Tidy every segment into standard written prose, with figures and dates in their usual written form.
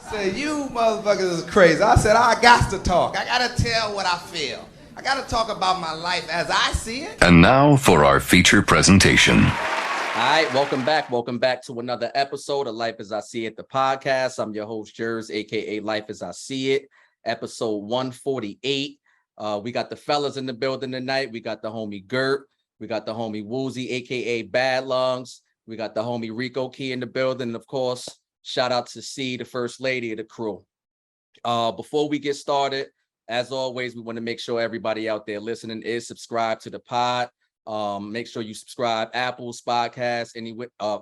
said, you motherfuckers is crazy. I said, I got to talk. I got to tell what I feel. I got to talk about my life as I see it. And now for our feature presentation. All right, welcome back. Welcome back to another episode of Life as I See It, the podcast. I'm your host, Jers, aka Life as I See It, episode 148. We got the fellas in the building tonight. We got the homie Gert. We got the homie Woozy, aka Bad Lungs. We got the homie Rico Key in the building. And of course, shout out to C, the first lady of the crew. Before we get started, as always, we want to make sure everybody out there listening is subscribed to the pod. Make sure you subscribe Apple's podcast, I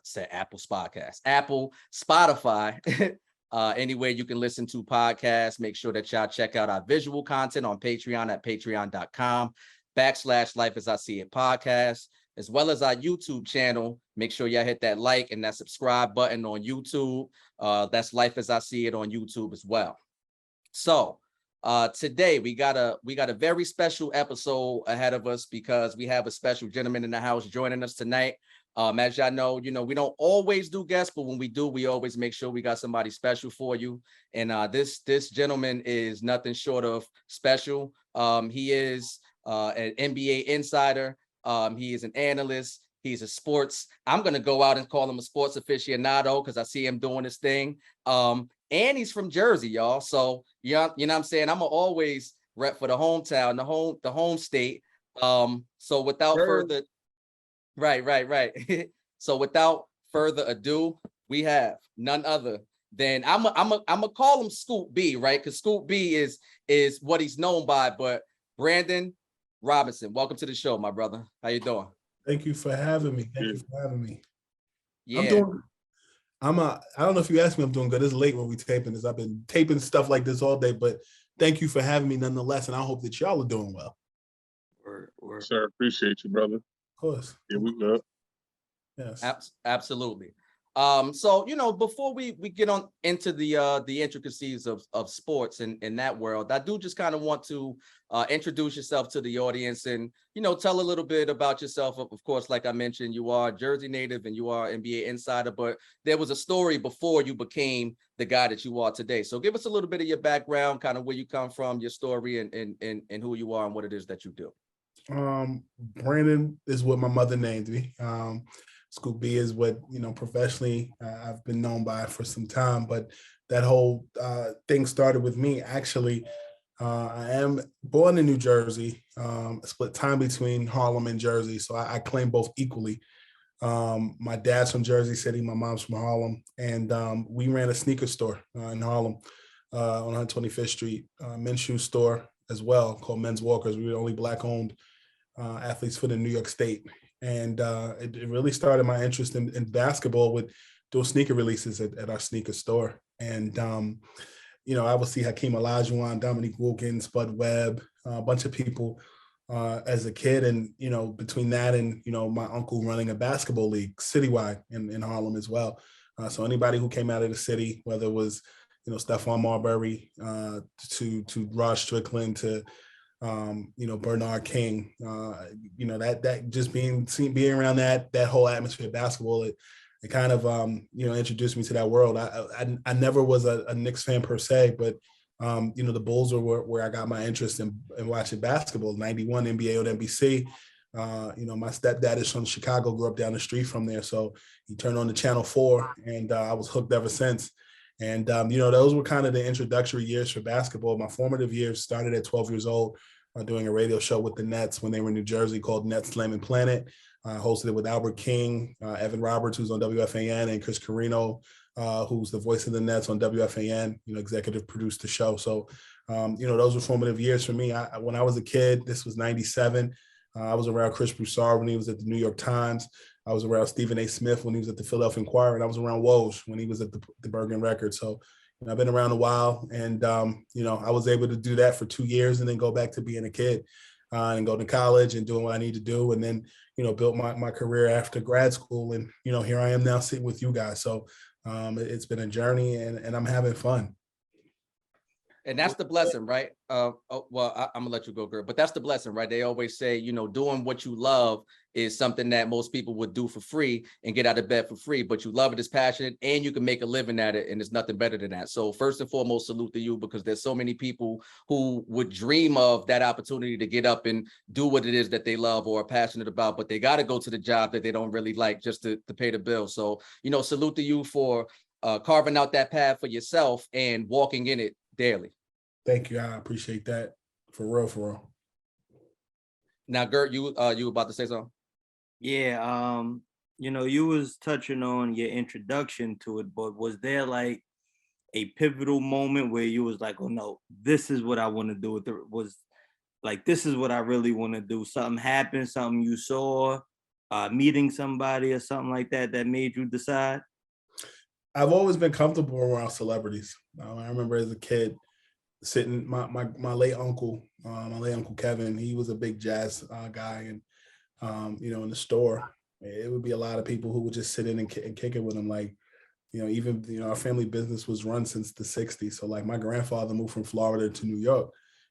said Apple's podcast, Apple, Spotify, anywhere you can listen to podcasts. Make sure that y'all check out our visual content on Patreon at patreon.com/Life as I See It podcast, as well as our YouTube channel. Make sure y'all hit that like and that subscribe button on YouTube. That's Life as I See It on YouTube as well. So today we got a very special episode ahead of us because we have a special gentleman in the house joining us tonight. As y'all know, we don't always do guests, but when we do, we always make sure we got somebody special for you. And this gentleman is nothing short of special. He is an NBA insider. He is an analyst. He's a sports. I'm gonna go out and call him a sports aficionado because I see him doing his thing. And he's from Jersey, y'all. So yeah, you know what I'm saying? I'm gonna always rep for the hometown, the home state. So without further, right. So without further ado, we have none other than I'm gonna call him Scoop B, right? Because Scoop B is what he's known by. But Brandon Robinson, welcome to the show, my brother. How you doing? Thank you for having me. Yeah. I don't know if you asked me, I'm doing good. It's late when we taping this. I've been taping stuff like this all day, but thank you for having me nonetheless. And I hope that y'all are doing well. Sir, appreciate you, brother. Of course. Here we go. Yes. Absolutely. So before we get on into the intricacies of sports in that world, I do just kind of want to introduce yourself to the audience and tell a little bit about yourself. Of course, like I mentioned, you are a Jersey native and you are an NBA insider, but there was a story before you became the guy that you are today. So give us a little bit of your background, kind of where you come from, your story, and who you are and what it is that you do. Brandon is what my mother named me. Scoop B is what, professionally I've been known by for some time, but that whole thing started with me. Actually, I am born in New Jersey, split time between Harlem and Jersey. So I claim both equally. My dad's from Jersey City, my mom's from Harlem, and we ran a sneaker store in Harlem on 125th Street, men's shoe store as well, called Men's Walkers. We were the only Black-owned athletes for the New York State. And it really started my interest in basketball with those sneaker releases at our sneaker store. And, I would see Hakeem Olajuwon, Dominique Wilkins, Spud Webb, a bunch of people as a kid. And, between that and, my uncle running a basketball league citywide in Harlem as well. So anybody who came out of the city, whether it was, Stephon Marbury to Rod Strickland to Bernard King, that just being around that whole atmosphere of basketball, it kind of, introduced me to that world. I never was a Knicks fan per se, but, the Bulls were where I got my interest in watching basketball. 91 NBA on NBC. My stepdad is from Chicago, grew up down the street from there. So he turned on the Channel 4 and I was hooked ever since. And, those were kind of the introductory years for basketball. My formative years started at 12 years old, doing a radio show with the Nets when they were in New Jersey called Nets Slamming Planet. I hosted it with Albert King, Evan Roberts, who's on WFAN, and Chris Carino, who's the voice of the Nets on WFAN, executive produced the show. So, those were formative years for me. When I was a kid, this was 97. I was around Chris Broussard when he was at the New York Times. I was around Stephen A. Smith when he was at the Philadelphia Inquirer, and I was around Woj when he was at the Bergen Record. So I've been around a while, and I was able to do that for 2 years and then go back to being a kid and go to college and doing what I need to do, and then built my career after grad school, and here I am now sitting with you guys. So it's been a journey, and I'm having fun. And that's the blessing, right? I'm gonna let you go, girl. But that's the blessing, right? They always say, doing what you love is something that most people would do for free and get out of bed for free, but you love it, it's passionate, and you can make a living at it, and there's nothing better than that. So first and foremost, salute to you, because there's so many people who would dream of that opportunity to get up and do what it is that they love or are passionate about, but they got to go to the job that they don't really like just to pay the bill. So, you know, salute to you for carving out that path for yourself and walking in it daily. Thank you. I appreciate that. For real, for real. Now, Gert, you about to say something? Yeah, you know, you was touching on your introduction to it, but was there like a pivotal moment where you was like, oh no, this is what I want to do with it? Was like, this is what I really want to do. Something happened, something you saw, meeting somebody or something like that that made you decide? I've always been comfortable around celebrities. I remember as a kid sitting, my late uncle Kevin, he was a big jazz guy, and you know, in the store, it would be a lot of people who would just sit in and kick it with him. Like, you know, even, you know, our family business was run since the 60s. So like my grandfather moved from Florida to New York,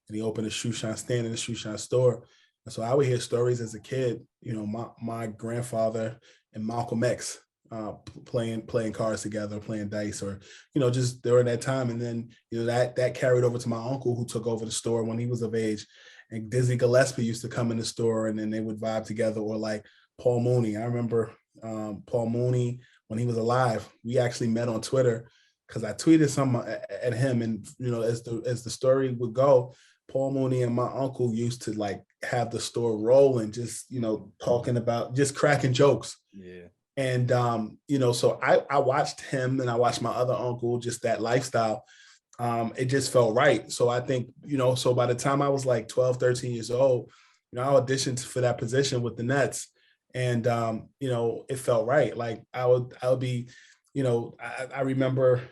and he opened a shoe shine stand in a shoe shine store. And so I would hear stories as a kid, you know, my grandfather and Malcolm X playing cards together, playing dice, or, you know, just during that time. And then, you know, that carried over to my uncle, who took over the store when he was of age. And Dizzy Gillespie used to come in the store, and then they would vibe together. Or like Paul Mooney. I remember Paul Mooney when he was alive. We actually met on Twitter because I tweeted something at him, and, you know, as the story would go, Paul Mooney and my uncle used to like have the store rolling, just, you know, talking about, just cracking jokes. Yeah. And you know, so I watched him, and I watched my other uncle, just that lifestyle. It just felt right. So I think, you know, so by the time I was like 12, 13 years old, you know, I auditioned for that position with the Nets. And you know, it felt right. Like I would be, you know, I remember,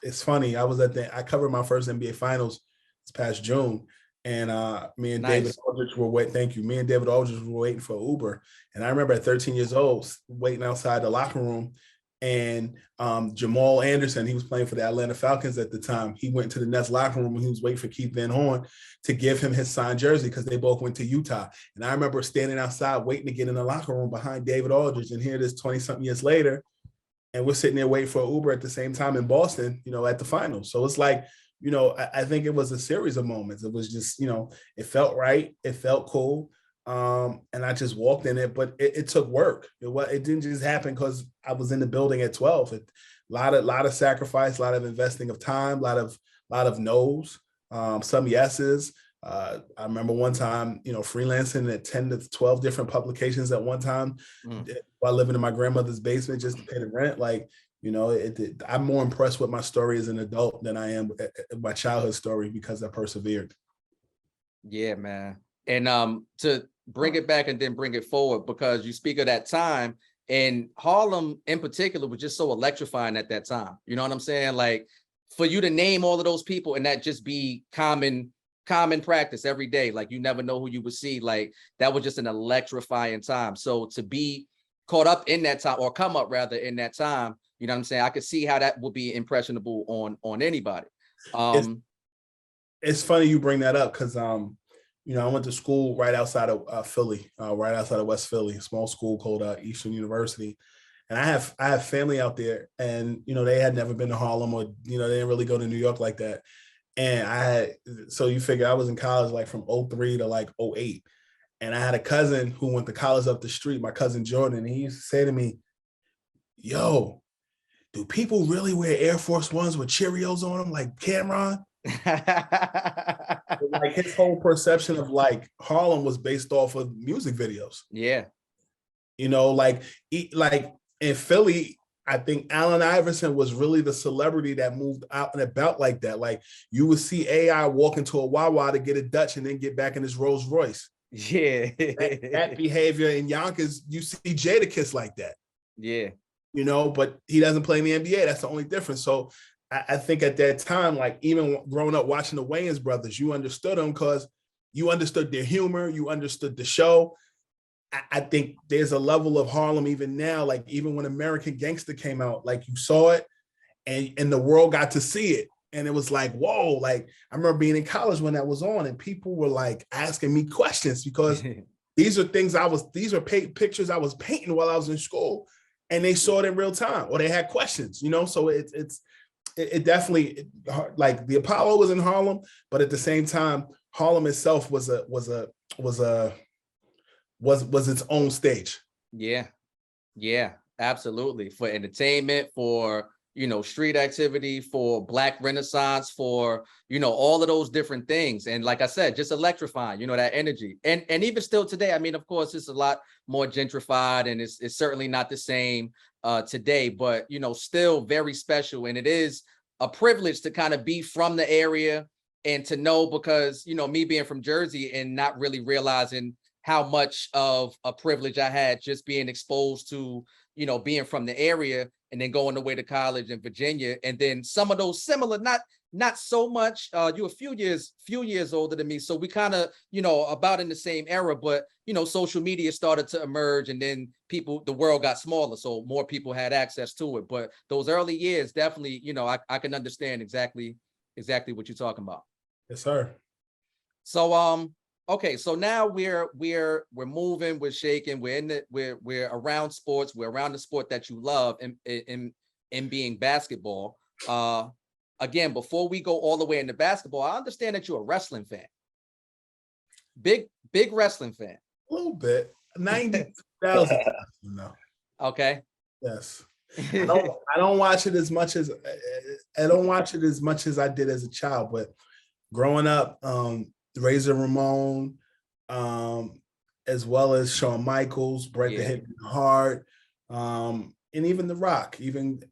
it's funny, I covered my first NBA finals this past June. And me and Nice. David Aldridge were waiting. Thank you. Me and David Aldridge were waiting for Uber. And I remember at 13 years old, waiting outside the locker room. And Jamal Anderson, he was playing for the Atlanta Falcons at the time. He went to the Nets locker room, and he was waiting for Keith Van Horn to give him his signed jersey, because they both went to Utah. And I remember standing outside waiting to get in the locker room behind David Aldridge. And here it is 20-something years later, and we're sitting there waiting for Uber at the same time in Boston, you know, at the finals. So it's like, you know, I think it was a series of moments. It was just, you know, it felt right. It felt cool. And I just walked in it, but it took work. It didn't just happen because I was in the building at 12. A lot of sacrifice, a lot of investing of time, a lot of no's, some yeses. I remember one time, you know, freelancing at 10 to 12 different publications at one time while living in my grandmother's basement just to pay the rent. Like, you know, I'm more impressed with my story as an adult than I am my childhood story, because I persevered. Yeah, man. And to bring it back and then bring it forward, because you speak of that time, and Harlem in particular was just so electrifying at that time. You know what I'm saying? Like, for you to name all of those people and that just be common practice every day, like you never know who you would see, like that was just an electrifying time. So to be caught up in that time, or come up rather in that time, you know what I'm saying? I could see how that would be impressionable on anybody. It's funny you bring that up, because you know, I went to school right outside of Philly, right outside of West Philly, a small school called Eastern University. And I have family out there, and, you know, they had never been to Harlem, or, you know, they didn't really go to New York like that. And so you figure I was in college like from 03 to like 08. And I had a cousin who went to college up the street, my cousin Jordan, and he used to say to me, yo, do people really wear Air Force Ones with Cheerios on them like Cameron? Like his whole perception of like Harlem was based off of music videos. Yeah. You know, like in Philly, I think Allen Iverson was really the celebrity that moved out and about like that. Like you would see AI walk into a Wawa to get a Dutch and then get back in his Rolls Royce. Yeah. that behavior in Yonkers, you see Jadakiss like that. Yeah. You know, but he doesn't play in the NBA. That's the only difference. So I think at that time, like even growing up watching the Wayans brothers, you understood them because you understood their humor, you understood the show. I think there's a level of Harlem even now, like even when American Gangster came out, like you saw it and the world got to see it. And it was like, whoa, like I remember being in college when that was on and people were like asking me questions because these are pictures I was painting while I was in school, and they saw it in real time, or they had questions, so it definitely, like, the Apollo was in Harlem, but at the same time, Harlem itself was its own stage. Yeah, absolutely. For entertainment, for, street activity, for Black Renaissance, for, all of those different things. And like I said, just electrifying, that energy. And even still today, I mean, of course, it's a lot more gentrified, and it's certainly not the same today, but, still very special. And it is a privilege to kind of be from the area and to know, because, me being from Jersey and not really realizing how much of a privilege I had just being exposed to, being from the area, and then going away to college in Virginia. And then some of those similar, not so much, you're a few years older than me. So we kind of, about in the same era, but, social media started to emerge, and then the world got smaller. So more people had access to it. But those early years, definitely, I can understand exactly what you're talking about. Yes, sir. So, okay, so now we're moving, we're shaking, we're around sports, we're around the sport that you love, in being basketball. Again, before we go all the way into basketball, I understand that you're a wrestling fan. Big wrestling fan. A little bit. 90,000. No. Okay. Yes. I don't watch it as much as I did as a child, but growing up, Razor Ramon, as well as Shawn Michaels, Bret the Hitman Hart, and even The Rock, even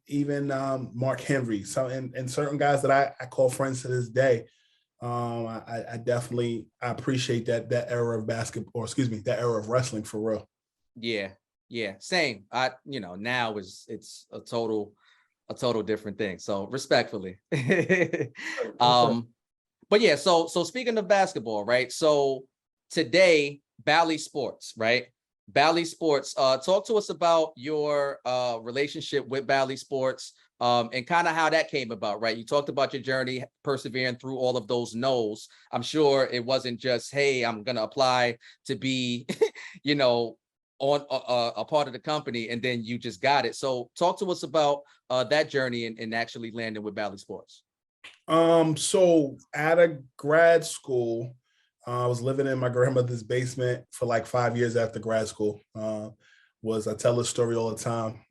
Mark Henry. So and certain guys that I call friends to this day. I definitely appreciate that era of basketball, or excuse me, that era of wrestling, for real. Yeah, same. Now it's a total different thing. So respectfully. But yeah, so speaking of basketball, right? So today, Bally Sports, right? Bally Sports, talk to us about your relationship with Bally Sports, and kind of how that came about, right? You talked about your journey, persevering through all of those no's. I'm sure it wasn't just, hey, I'm going to apply to be, on a part of the company, and then you just got it. So talk to us about that journey and actually landing with Bally Sports. So out of grad school, I was living in my grandmother's basement for like 5 years after grad school. I tell this story all the time.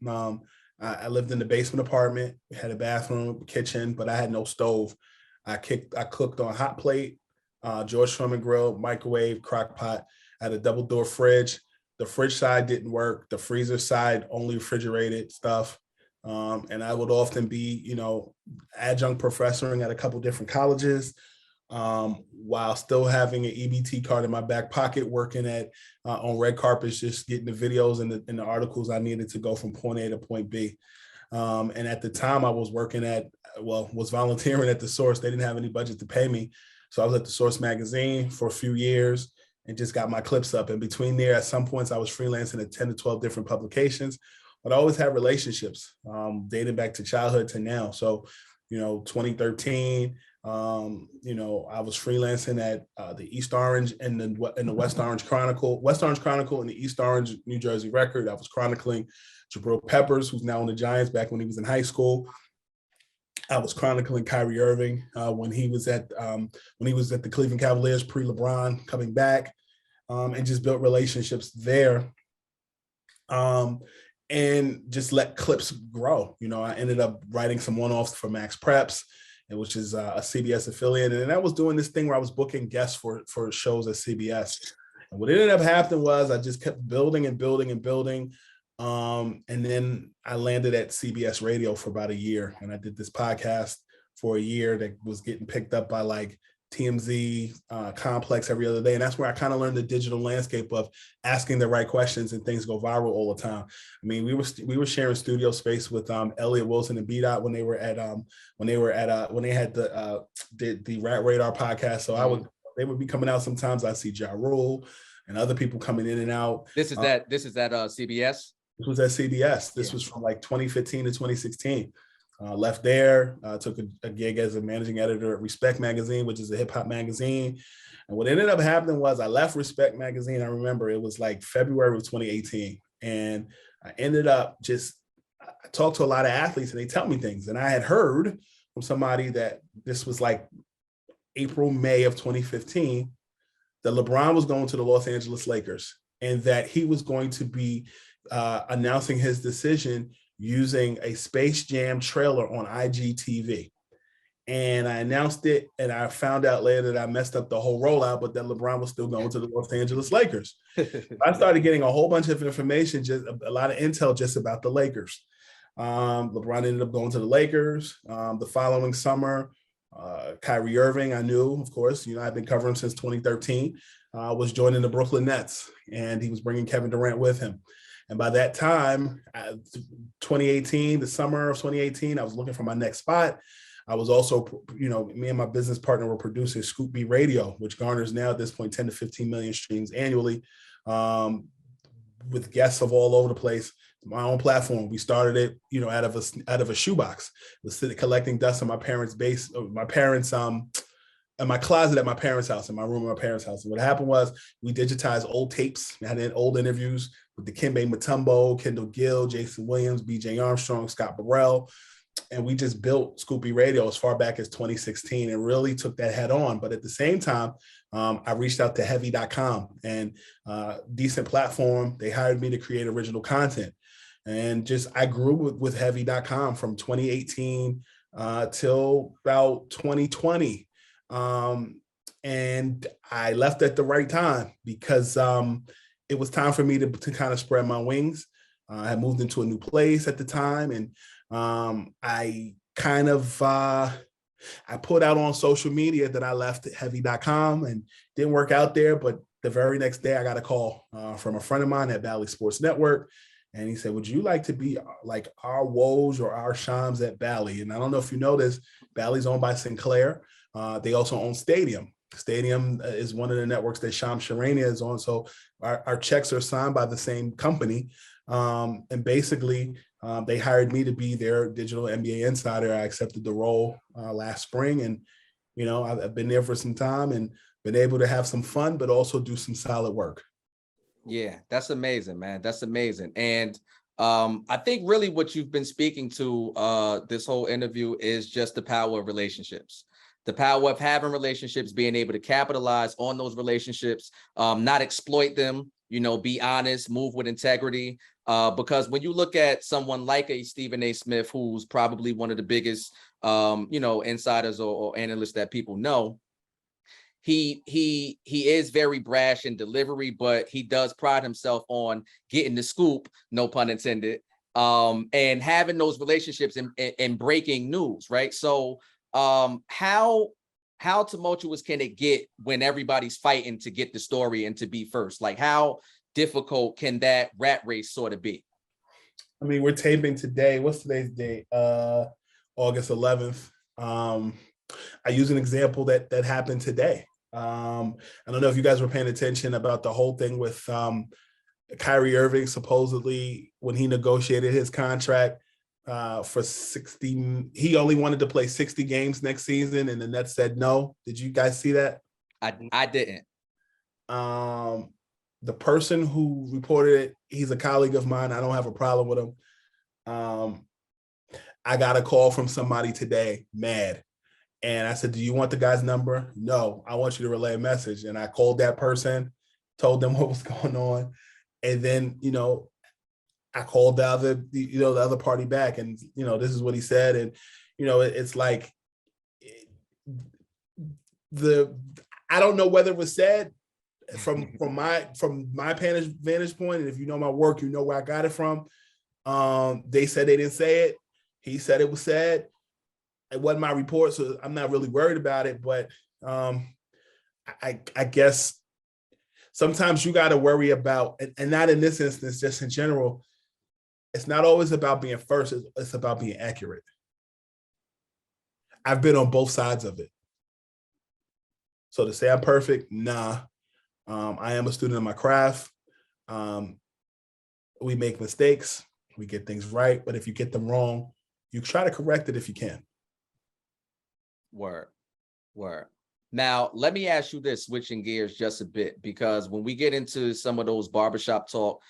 I lived in the basement apartment. We had a bathroom, kitchen, but I had no stove. I cooked on hot plate, George Foreman grill, microwave, crock pot. I had a double door fridge. The fridge side didn't work. The freezer side only refrigerated stuff. And I would often be, adjunct professoring at a couple different colleges, while still having an EBT card in my back pocket, working on red carpets, just getting the videos and the articles I needed to go from point A to point B. And at the time I was was volunteering at The Source. They didn't have any budget to pay me. So I was at The Source magazine for a few years and just got my clips up. And between there, at some points I was freelancing at 10 to 12 different publications. But I always had relationships, dating back to childhood to now. So, 2013, I was freelancing at the East Orange and the West Orange Chronicle and the East Orange, New Jersey Record. I was chronicling Jabril Peppers, who's now in the Giants, back when he was in high school. I was chronicling Kyrie Irving when he was at the Cleveland Cavaliers pre-LeBron coming back, and just built relationships there. And just let clips grow. I ended up writing some one-offs for Max Preps, which is a CBS affiliate. And I was doing this thing where I was booking guests for shows at CBS. And what ended up happening was I just kept building and building and building. And then I landed at CBS Radio for about a year. And I did this podcast for a year that was getting picked up by like TMZ, Complex every other day. And that's where I kind of learned the digital landscape of asking the right questions, and things go viral all the time. I mean, we were sharing studio space with Elliot Wilson and B-Dot when they had the Rat Radar podcast. So they would be coming out sometimes. I see Ja Rule and other people coming in and out. This is at CBS. This was at CBS. This was from like 2015 to 2016. Left there, took a gig as a managing editor at Respect Magazine, which is a hip hop magazine. And what ended up happening was I left Respect Magazine. I remember it was like February of 2018. And I ended up I talked to a lot of athletes and they tell me things. And I had heard from somebody that this was like April, May of 2015, that LeBron was going to the Los Angeles Lakers and that he was going to be announcing his decision using a Space Jam trailer on IGTV. And I announced it, and I found out later that I messed up the whole rollout, but that LeBron was still going to the Los Angeles Lakers. I started getting a whole bunch of information, just a lot of intel just about the Lakers. LeBron ended up going to the Lakers. The following summer, Kyrie Irving, I knew, of course, I've been covering since 2013, was joining the Brooklyn Nets, and he was bringing Kevin Durant with him. And by that time, 2018, the summer of 2018, I was looking for my next spot. I was also, me and my business partner were producing Scoop B Radio, which garners now at this point 10 to 15 million streams annually, with guests of all over the place. My own platform. We started it, out of a shoebox. Was sitting collecting dust in my parents' in my closet at my parents' house, in my room at my parents' house. And what happened was we digitized old tapes, we had old interviews with Dikembe Mutombo, Kendall Gill, Jason Williams, BJ Armstrong, Scott Burrell. And we just built Scoop B Radio as far back as 2016 and really took that head on. But at the same time, I reached out to heavy.com, and decent platform. They hired me to create original content. And I grew with heavy.com from 2018 till about 2020. And I left at the right time because it was time for me to kind of spread my wings. I had moved into a new place at the time, and I kind of I put out on social media that I left heavy.com and didn't work out there. But the very next day, I got a call from a friend of mine at Bally Sports Network. And he said, would you like to be like our Woj or our Shams at Bally? And I don't know if you know this, Bally's owned by Sinclair. They also own Stadium. Stadium is one of the networks that Shams Charania is on. So our checks are signed by the same company. And basically, they hired me to be their digital NBA insider. I accepted the role last spring. And, I've been there for some time and been able to have some fun, but also do some solid work. Yeah, that's amazing, man. That's amazing. And I think really what you've been speaking to this whole interview is just the power of relationships. The power of having relationships, being able to capitalize on those relationships, not exploit them, be honest, move with integrity. Because when you look at someone like a Stephen A. Smith, who's probably one of the biggest, insiders or analysts that people know, he is very brash in delivery, but he does pride himself on getting the scoop, no pun intended, and having those relationships and breaking news, right? So how tumultuous can it get when everybody's fighting to get the story and to be first? Like, how difficult can that rat race sort of be? I mean, we're taping today. What's today's date? August 11th. I use an example that happened today. I don't know if you guys were paying attention about the whole thing with Kyrie Irving, supposedly when he negotiated his contract for 60, he only wanted to play 60 games next season, and the Nets said no. Did you guys see that? I didn't. The person who reported it, he's a colleague of mine. I don't have a problem with him. I got a call from somebody today, mad. And I said, do you want the guy's number? No, I want you to relay a message. And I called that person, told them what was going on. And then, I called the other party back, and, this is what he said. And, it's like I don't know whether it was said from my vantage point. And if you know my work, you know where I got it from. They said they didn't say it. He said it was said. It wasn't my report, so I'm not really worried about it. But I guess sometimes you got to worry about, and not in this instance, just in general, it's not always about being first. It's about being accurate. I've been on both sides of it. So to say I'm perfect, nah. I am a student of my craft. We make mistakes. We get things right. But if you get them wrong, you try to correct it if you can. Word. Now, let me ask you this, switching gears just a bit, because when we get into some of those barbershop talk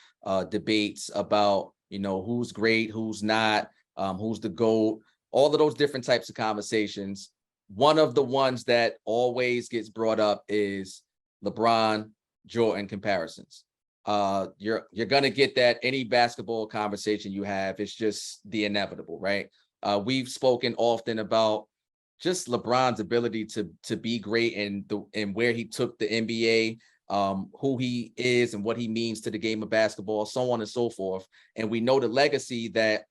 debates about, who's great, who's not, who's the GOAT, all of those different types of conversations, one of the ones that always gets brought up is LeBron Jordan comparisons. You're going to get that any basketball conversation you have. It's just the inevitable, right? We've spoken often about just LeBron's ability to be great and where he took the NBA, who he is and what he means to the game of basketball, so on and so forth. And we know the legacy that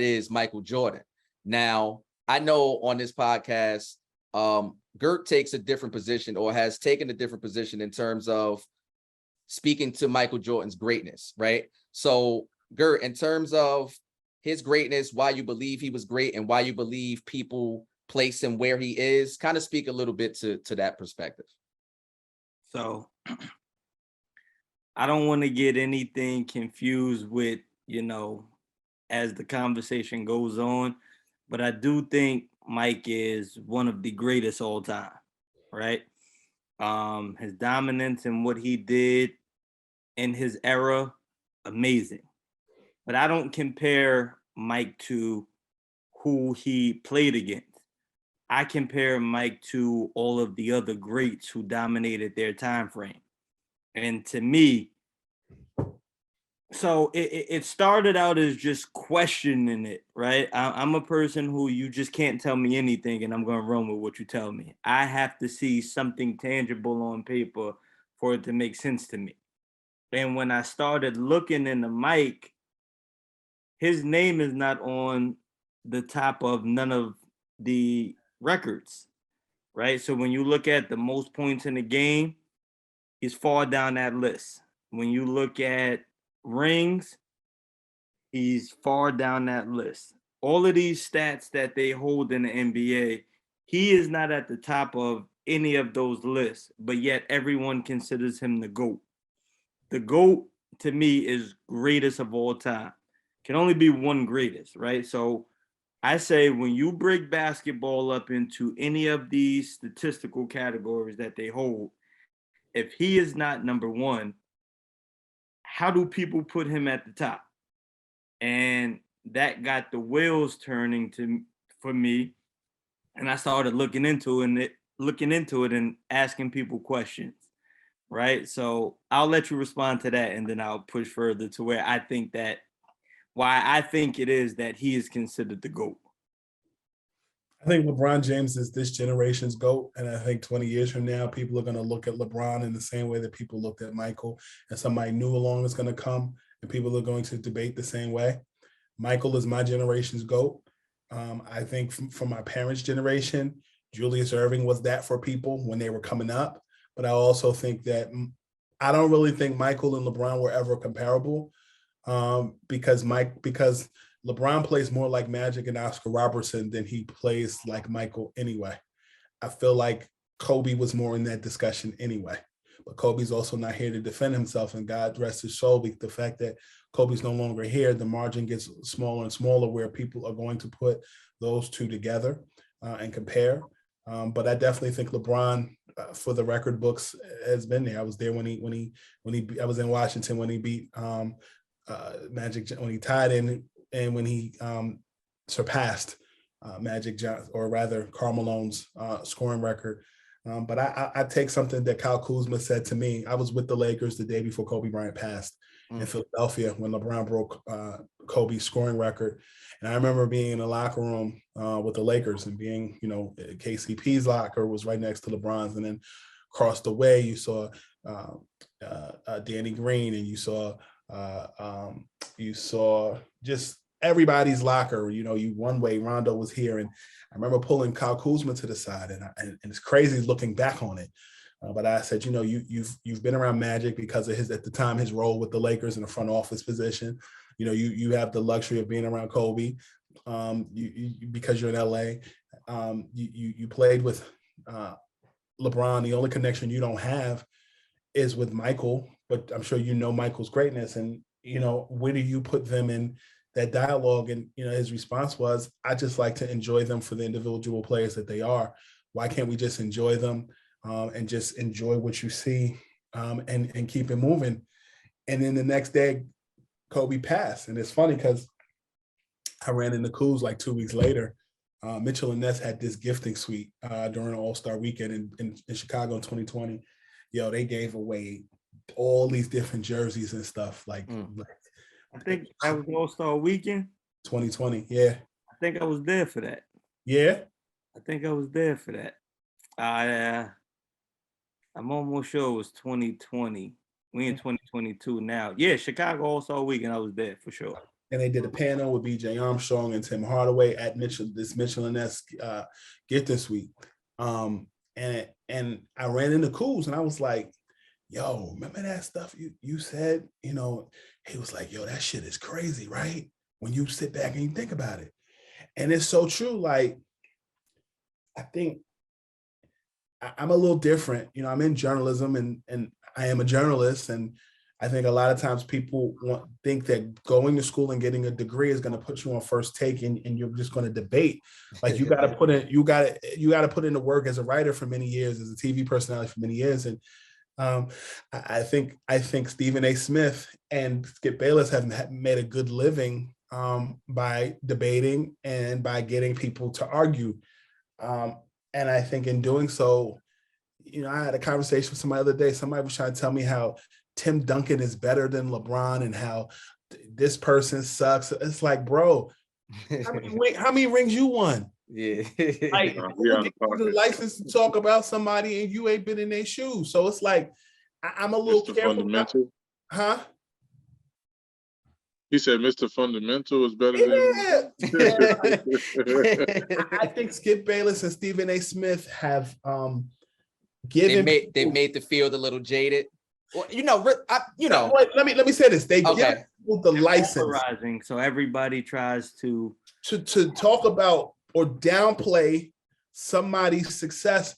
is Michael Jordan. Now, I know on this podcast, Gert takes a different position, or has taken a different position, in terms of speaking to Michael Jordan's greatness, right? So, Gert, in terms of his greatness, why you believe he was great and why you believe people place him where he is, kind of speak a little bit to that perspective. So I don't want to get anything confused with, as the conversation goes on, but I do think Mike is one of the greatest all time, right? His dominance and what he did in his era, amazing. But I don't compare Mike to who he played against. I compare Mike to all of the other greats who dominated their time frame. And to me, so it started out as just questioning it, right? I'm a person who, you just can't tell me anything and I'm going to run with what you tell me. I have to see something tangible on paper for it to make sense to me. And when I started looking into Mike, his name is not on the top of none of the records, right? So when you look at the most points in the game, he's far down that list. When you look at rings, he's far down that list. All of these stats that they hold in the NBA, he is not at the top of any of those lists, but yet everyone considers him the GOAT. The GOAT, to me, is greatest of all time. Can only be one greatest, right? So I say when you break basketball up into any of these statistical categories that they hold, if he is not number one, how do people put him at the top? And that got the wheels turning for me. And I started looking into it and asking people questions, right? So I'll let you respond to that, and then I'll push further to why I think it is that he is considered the GOAT. I think LeBron James is this generation's GOAT. And I think 20 years from now, people are going to look at LeBron in the same way that people looked at Michael, and somebody new along is going to come and people are going to debate the same way. Michael is my generation's GOAT. I think from my parents' generation, Julius Erving was that for people when they were coming up. But I also think that I don't really think Michael and LeBron were ever comparable, because LeBron plays more like Magic and Oscar Robertson than he plays like Michael anyway. I feel like Kobe was more in that discussion anyway. But Kobe's also not here to defend himself, and God rest his soul. The fact that Kobe's no longer here, the margin gets smaller and smaller where people are going to put those two together and compare. But I definitely think LeBron, for the record books, has been there. I was there when I was in Washington when he beat Magic, when he tied in, and when he surpassed Magic Johnson, or rather Karl Malone's scoring record. But I take something that Kyle Kuzma said to me. I was with the Lakers the day before Kobe Bryant passed in Philadelphia when LeBron broke Kobe's scoring record. And I remember being in the locker room with the Lakers and being, KCP's locker was right next to LeBron's. And then across the way, you saw Danny Green, and you saw just everybody's locker. You one way, Rondo was here. And I remember pulling Kyle Kuzma to the side, and it's crazy looking back on it. But I said, you've been around Magic because of at the time, his role with the Lakers in the front office position. You have the luxury of being around Kobe because you're in LA. You played with LeBron. The only connection you don't have is with Michael, but I'm sure Michael's greatness. And, where do you put them in that dialogue. And, his response was, I just like to enjoy them for the individual players that they are. Why can't we just enjoy them and just enjoy what you see and keep it moving? And then the next day, Kobe passed. And it's funny because I ran into Kuz like 2 weeks later. Mitchell and Ness had this gifting suite during All-Star weekend in Chicago in 2020. They gave away all these different jerseys and stuff. Like I think that was All-Star weekend. 2020, yeah. I think I was there for that. Yeah? I think I was there for that. I'm almost sure it was 2020. We in 2022 now. Yeah, Chicago All-Star weekend, I was there for sure. And they did a panel with B.J. Armstrong and Tim Hardaway at Mitchell and Ness gifting suite. And I ran into Kuz and I was like, yo, remember that stuff you said? He was like, yo, that shit is crazy, right? When you sit back and you think about it. And it's so true. Like, I think I'm a little different. I'm in journalism and I am a journalist. And I think a lot of times people think that going to school and getting a degree is going to put you on First Take and you're just going to debate. Like you got to put in the work as a writer for many years, as a TV personality for many years. And I think Stephen A. Smith and Skip Bayless have made a good living by debating and by getting people to argue. And I think in doing so, I had a conversation with somebody the other day. Somebody was trying to tell me how Tim Duncan is better than LeBron and how this person sucks. It's like, bro, how many rings you won? Yeah. Like, the license to talk about somebody and you ain't been in their shoes. So it's like, I'm a little Mr. careful. Fundamental. Huh? He said Mr. Fundamental is better than I think Skip Bayless and Stephen A. Smith have given they made the field a little jaded. Well, let me say this. They give people the license, so everybody tries to talk about or downplay somebody's success.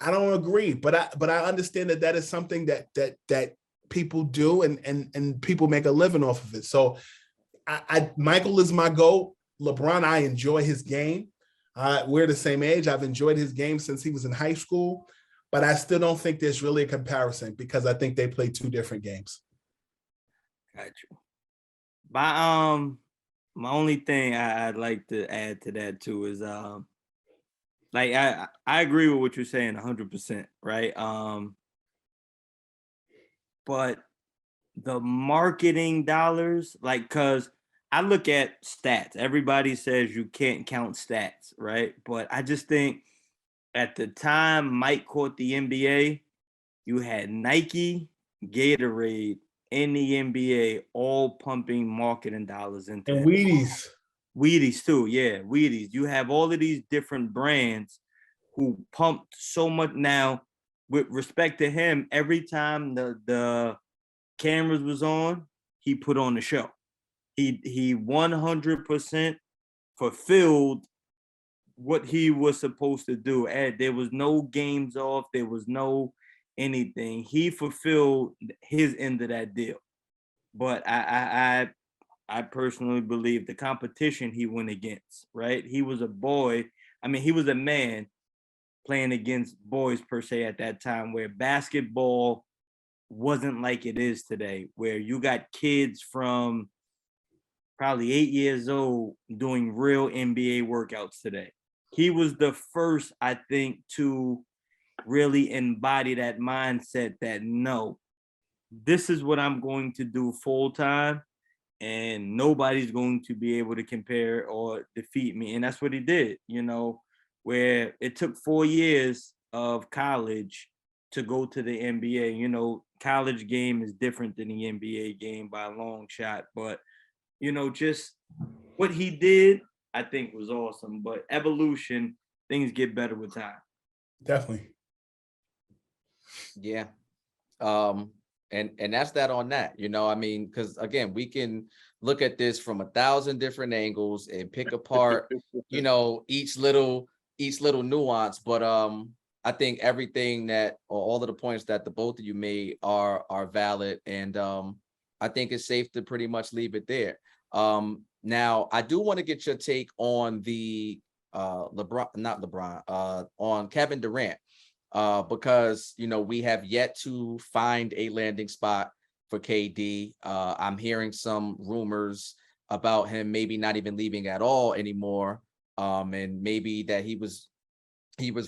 I don't agree, but I understand that is something that people do and people make a living off of it. So Michael is my GOAT. LeBron, I enjoy his game. We're the same age. I've enjoyed his game since he was in high school. But I still don't think there's really a comparison because I think they play two different games. Got you. My only thing I'd like to add to that too is like I agree with what you're saying 100%, right? But the marketing dollars, like, cause I look at stats. Everybody says you can't count stats, right? But I just think at the time Mike caught the NBA, you had Nike, Gatorade, and the NBA all pumping marketing dollars into and it. Wheaties too, yeah, Wheaties. You have all of these different brands who pumped so much. Now, with respect to him, every time the cameras was on, he put on the show. He 100% fulfilled what he was supposed to do. And there was no games off. There was no anything. He fulfilled his end of that deal. But I personally believe the competition he went against, right? He was a boy. I mean, he was a man playing against boys per se at that time, where basketball wasn't like it is today, where you got kids from probably 8 years old doing real NBA workouts today. He was the first, I think, to really embody that mindset that, no, this is what I'm going to do full time, and nobody's going to be able to compare or defeat me. And that's what he did, where it took 4 years of college to go to the NBA. College game is different than the NBA game by a long shot, but just what he did, I think was awesome. But evolution, things get better with time. Definitely. Yeah. And that's that on that, I mean, because again, we can look at this from 1,000 different angles and pick apart, each little nuance. But I think everything that, or all of the points that the both of you made are valid. And I think it's safe to pretty much leave it there. Now, I do want to get your take on the on Kevin Durant, because we have yet to find a landing spot for KD. I'm hearing some rumors about him maybe not even leaving at all anymore, and maybe that he was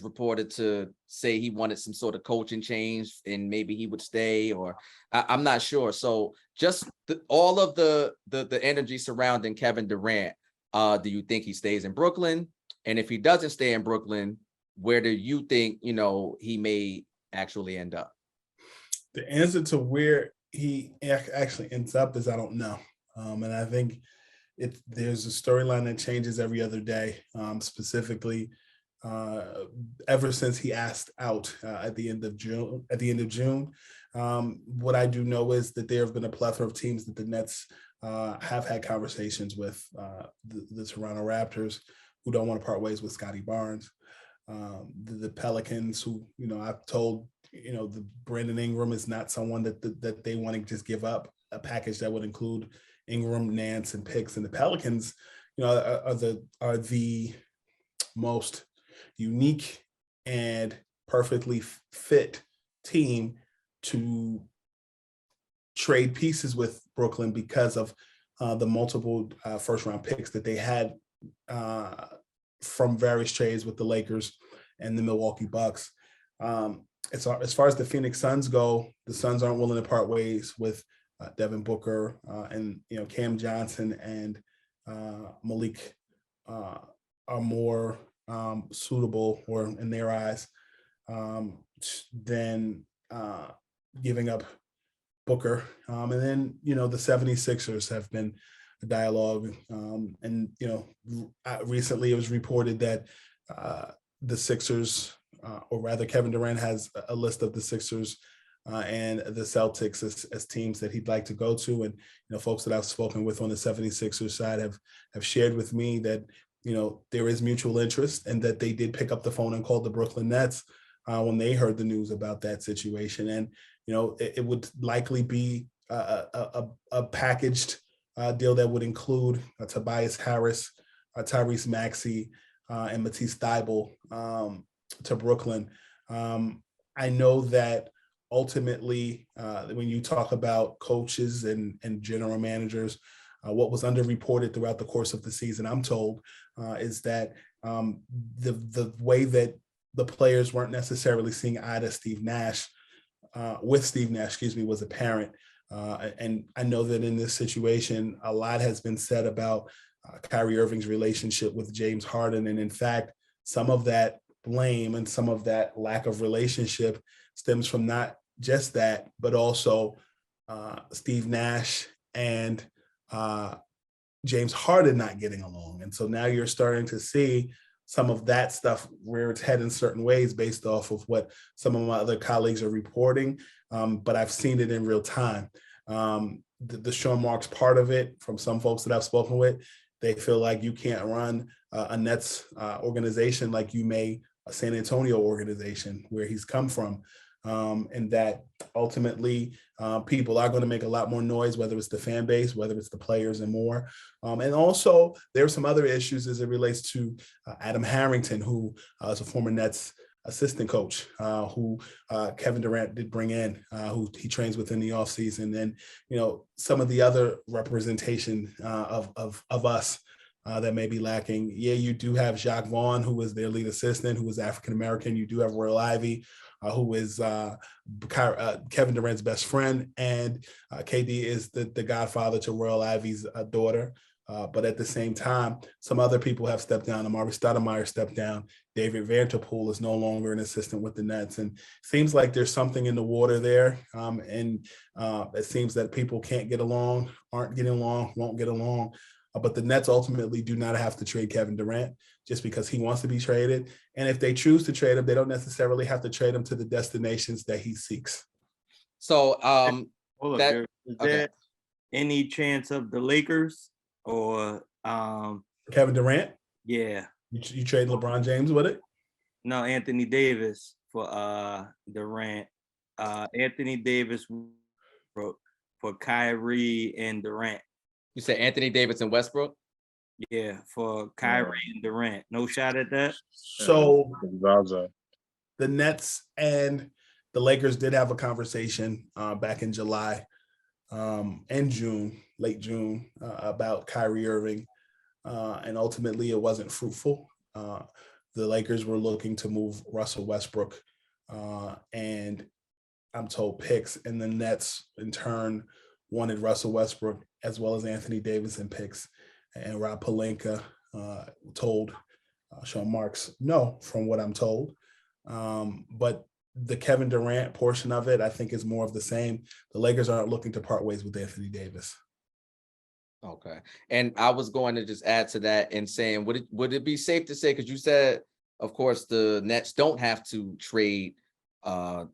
reported to say he wanted some sort of coaching change and maybe he would stay, or I'm not sure. So just all of the energy surrounding Kevin Durant, do you think he stays in Brooklyn? And if he doesn't stay in Brooklyn, where do you think, he may actually end up? The answer to where he actually ends up is I don't know. And I think there's a storyline that changes every other day, specifically ever since he asked out at the end of June. What I do know is that there have been a plethora of teams that the Nets have had conversations with, the Toronto Raptors, who don't want to part ways with Scotty Barnes, the Pelicans, who I've told the Brandon Ingram is not someone that they want to just give up a package that would include Ingram, Nance, and picks. And the Pelicans, are the most unique and perfectly fit team to trade pieces with Brooklyn because of the multiple first round picks that they had from various trades with the Lakers and the Milwaukee Bucks. As far as the Phoenix Suns go, the Suns aren't willing to part ways with Devin Booker and Cam Johnson and Malik are more suitable, or in their eyes, than giving up Booker. And then, the 76ers have been a dialogue. And, recently it was reported that the Sixers, or rather Kevin Durant has a list of the Sixers and the Celtics as teams that he'd like to go to. And, folks that I've spoken with on the 76ers side have shared with me that, there is mutual interest and that they did pick up the phone and call the Brooklyn Nets when they heard the news about that situation. And, it would likely be a packaged deal that would include Tobias Harris, Tyrese Maxey, and Matisse Thybulle to Brooklyn. I know that ultimately, when you talk about coaches and general managers, what was underreported throughout the course of the season, I'm told, is that the way that the players weren't necessarily seeing eye to Steve Nash, was apparent. And I know that in this situation, a lot has been said about Kyrie Irving's relationship with James Harden. And in fact, some of that blame and some of that lack of relationship stems from not just that, but also Steve Nash and James Harden not getting along. And so now you're starting to see some of that stuff rear its head in certain ways based off of what some of my other colleagues are reporting. But I've seen it in real time. The Sean Marks part of it, from some folks that I've spoken with, they feel like you can't run a Nets organization like you may a San Antonio organization where he's come from. And that ultimately people are going to make a lot more noise, whether it's the fan base, whether it's the players and more. And also there are some other issues as it relates to Adam Harrington, who is a former Nets assistant coach, who Kevin Durant did bring in, who he trains with in the offseason. And, some of the other representation of us that may be lacking. Yeah, you do have Jacques Vaughn, who is their lead assistant, who is African-American. You do have Royal Ivy, who is Kevin Durant's best friend. And KD is the godfather to Royal Ivy's daughter. But at the same time, some other people have stepped down. Amari Stoudemire stepped down. David Vanterpool is no longer an assistant with the Nets. And it seems like there's something in the water there. And it seems that people can't get along, aren't getting along, won't get along. But the Nets ultimately do not have to trade Kevin Durant just because he wants to be traded. And if they choose to trade him, they don't necessarily have to trade him to the destinations that he seeks. So Hold up, is there any chance of the Lakers or Kevin Durant? Yeah. You trade LeBron James with it? No, Anthony Davis for Durant. Anthony Davis for Kyrie and Durant. You said Anthony Davis and Westbrook? Yeah, for Kyrie and Durant. No shot at that. So Zaza. the Nets and the Lakers did have a conversation back in July and June, late June, about Kyrie Irving. And ultimately, it wasn't fruitful. The Lakers were looking to move Russell Westbrook, and I'm told picks, and the Nets in turn wanted Russell Westbrook as well as Anthony Davis and picks. And Rob Pelinka told Sean Marks no, from what I'm told. But the Kevin Durant portion of it, I think, is more of the same. The Lakers aren't looking to part ways with Anthony Davis. Okay. And I was going to just add to that and saying, would it be safe to say, because you said, of course, the Nets don't have to trade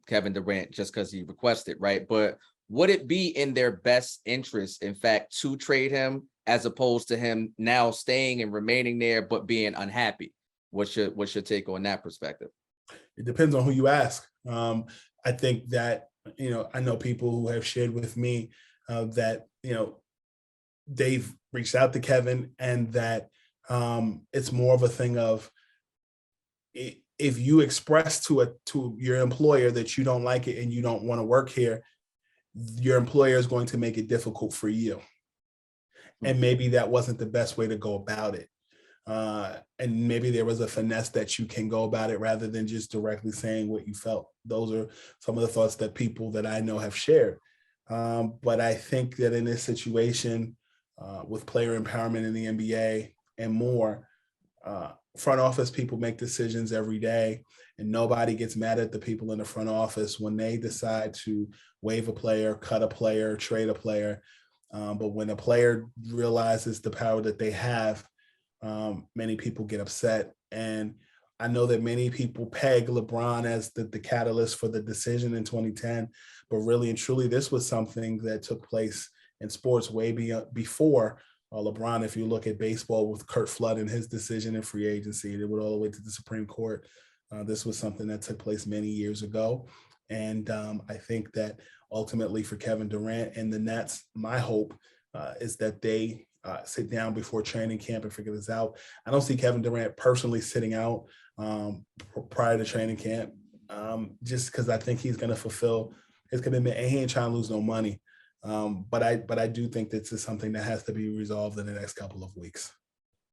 Kevin Durant just because he requested, right? But would it be in their best interest, in fact, to trade him as opposed to him now staying and remaining there but being unhappy? What's your take on that perspective? It depends on who you ask. I think that, I know people who have shared with me that, they've reached out to Kevin, and that it's more of a thing of, if you express to your employer that you don't like it and you don't want to work here, your employer is going to make it difficult for you. And maybe that wasn't the best way to go about it. And maybe there was a finesse that you can go about it rather than just directly saying what you felt. Those are some of the thoughts that people that I know have shared. But I think that in this situation, with player empowerment in the NBA and more, front office people make decisions every day, and nobody gets mad at the people in the front office when they decide to waive a player, cut a player, trade a player. But when a player realizes the power that they have, many people get upset. And I know that many people peg LeBron as the catalyst for the decision in 2010, but really and truly, this was something that took place in sports way before LeBron. If you look at baseball with Curt Flood and his decision in free agency, it went all the way to the Supreme Court. This was something that took place many years ago. And I think that ultimately for Kevin Durant and the Nets, my hope is that they sit down before training camp and figure this out. I don't see Kevin Durant personally sitting out prior to training camp, just because I think he's going to fulfill his commitment, and he ain't trying to lose no money. But I do think this is something that has to be resolved in the next couple of weeks.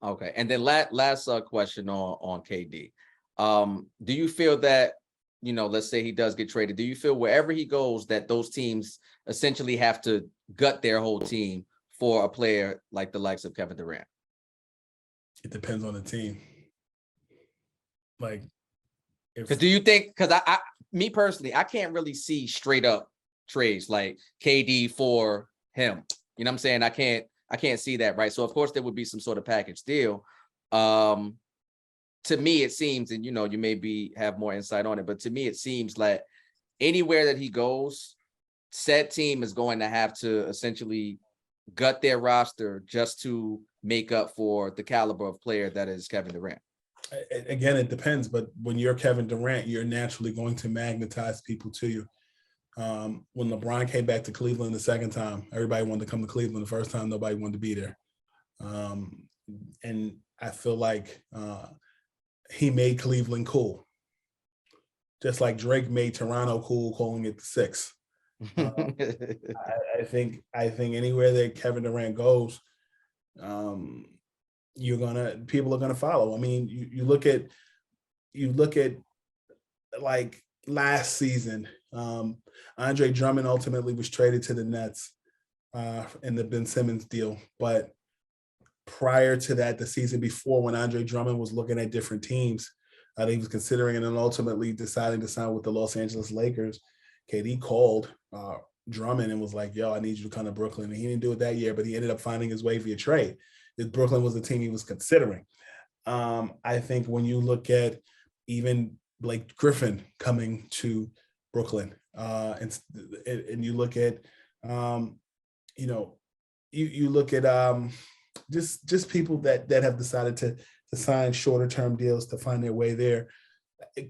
Okay. And then last question on KD. Do you feel that, let's say he does get traded, do you feel wherever he goes that those teams essentially have to gut their whole team for a player like the likes of Kevin Durant? It depends on the team. Like, because do you think, because me personally, I can't really see straight up trades like KD for him. You know what I'm saying? I can't see that, right? So of course there would be some sort of package deal. To me, it seems, and you maybe have more insight on it, but to me, it seems like anywhere that he goes, said team is going to have to essentially gut their roster just to make up for the caliber of player that is Kevin Durant. Again, it depends, but when you're Kevin Durant, you're naturally going to magnetize people to you. When LeBron came back to Cleveland the second time, everybody wanted to come to Cleveland. The first time, nobody wanted to be there. And I feel like he made Cleveland cool. Just like Drake made Toronto cool, calling it the Six. I think anywhere that Kevin Durant goes, people are gonna follow. I mean, you look at like last season, Andre Drummond ultimately was traded to the Nets in the Ben Simmons deal. But prior to that, the season before, when Andre Drummond was looking at different teams that he was considering, and then ultimately deciding to sign with the Los Angeles Lakers, KD called Drummond and was like, yo, I need you to come to Brooklyn. And he didn't do it that year, but he ended up finding his way via trade. Brooklyn was the team he was considering. I think when you look at even Blake Griffin coming to Brooklyn, and you look at, you look at just people that have decided to sign shorter term deals to find their way there.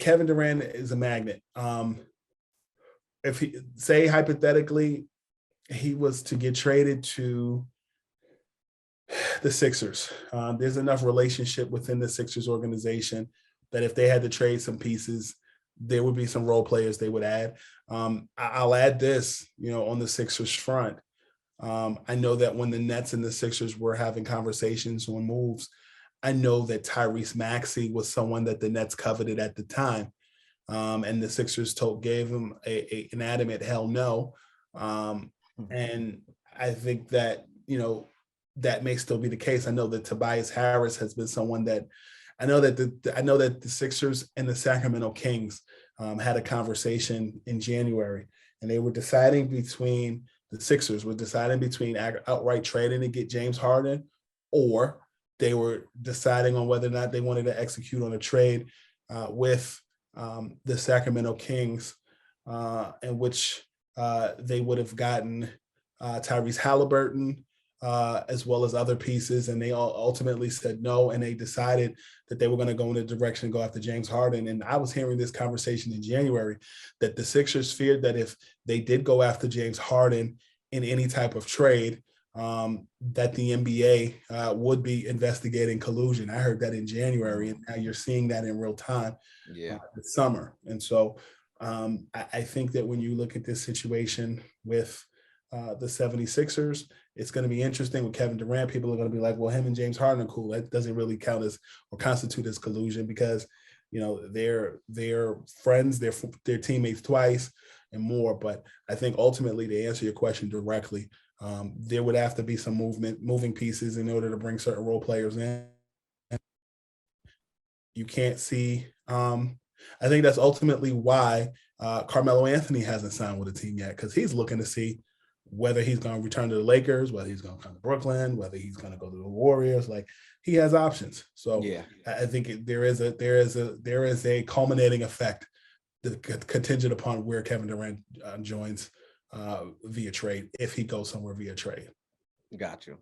Kevin Durant is a magnet. If he, say hypothetically, he was to get traded to The Sixers. There's enough relationship within the Sixers organization that if they had to trade some pieces, there would be some role players they would add. I'll add this, on the Sixers front. I know that when the Nets and the Sixers were having conversations on moves, I know that Tyrese Maxey was someone that the Nets coveted at the time. And the Sixers gave him an adamant hell no. And I think that, that may still be the case. I know that Tobias Harris has been someone that I know that the Sixers and the Sacramento Kings had a conversation in January, and they were deciding between outright trading to get James Harden, or they were deciding on whether or not they wanted to execute on a trade with the Sacramento Kings, in which they would have gotten Tyrese Halliburton, as well as other pieces, and they all ultimately said no, and they decided that they were going to go in a direction and go after James Harden. And I was hearing this conversation in January that the Sixers feared that if they did go after James Harden in any type of trade, that the NBA would be investigating collusion. I heard that in January, and now you're seeing that in real time this summer. And so I think that when you look at this situation with the 76ers, it's going to be interesting with Kevin Durant. People are going to be like, well, him and James Harden are cool. That doesn't really count as or constitute as collusion because, they're friends, they're teammates twice and more. But I think ultimately, to answer your question directly, there would have to be some moving pieces in order to bring certain role players in. You can't see. I think that's ultimately why Carmelo Anthony hasn't signed with a team yet, because he's looking to see whether he's going to return to the Lakers, whether he's going to come to Brooklyn, whether he's going to go to the Warriors. Like, he has options. So I think there is a culminating effect contingent upon where Kevin Durant joins via trade, if he goes somewhere via trade. Got you.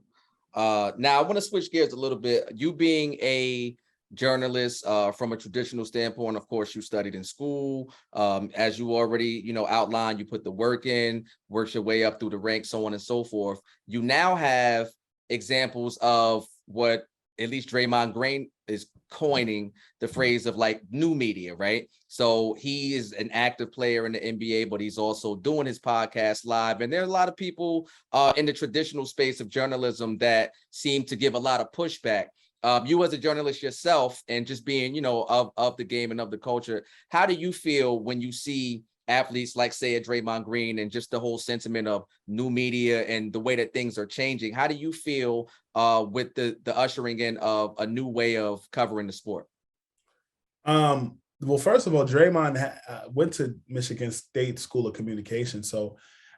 Now I want to switch gears a little bit. You being a journalist from a traditional standpoint, of course, you studied in school. As you already, outlined, you put the work in, worked your way up through the ranks, so on and so forth. You now have examples of what at least Draymond Green is coining the phrase of like new media, right? So he is an active player in the NBA, but he's also doing his podcast live. And there are a lot of people in the traditional space of journalism that seem to give a lot of pushback. You as a journalist yourself, and just being, of the game and of the culture, how do you feel when you see athletes like, say, a Draymond Green, and just the whole sentiment of new media and the way that things are changing? How do you feel with the ushering in of a new way of covering the sport? Well, first of all, Draymond went to Michigan State School of Communication. So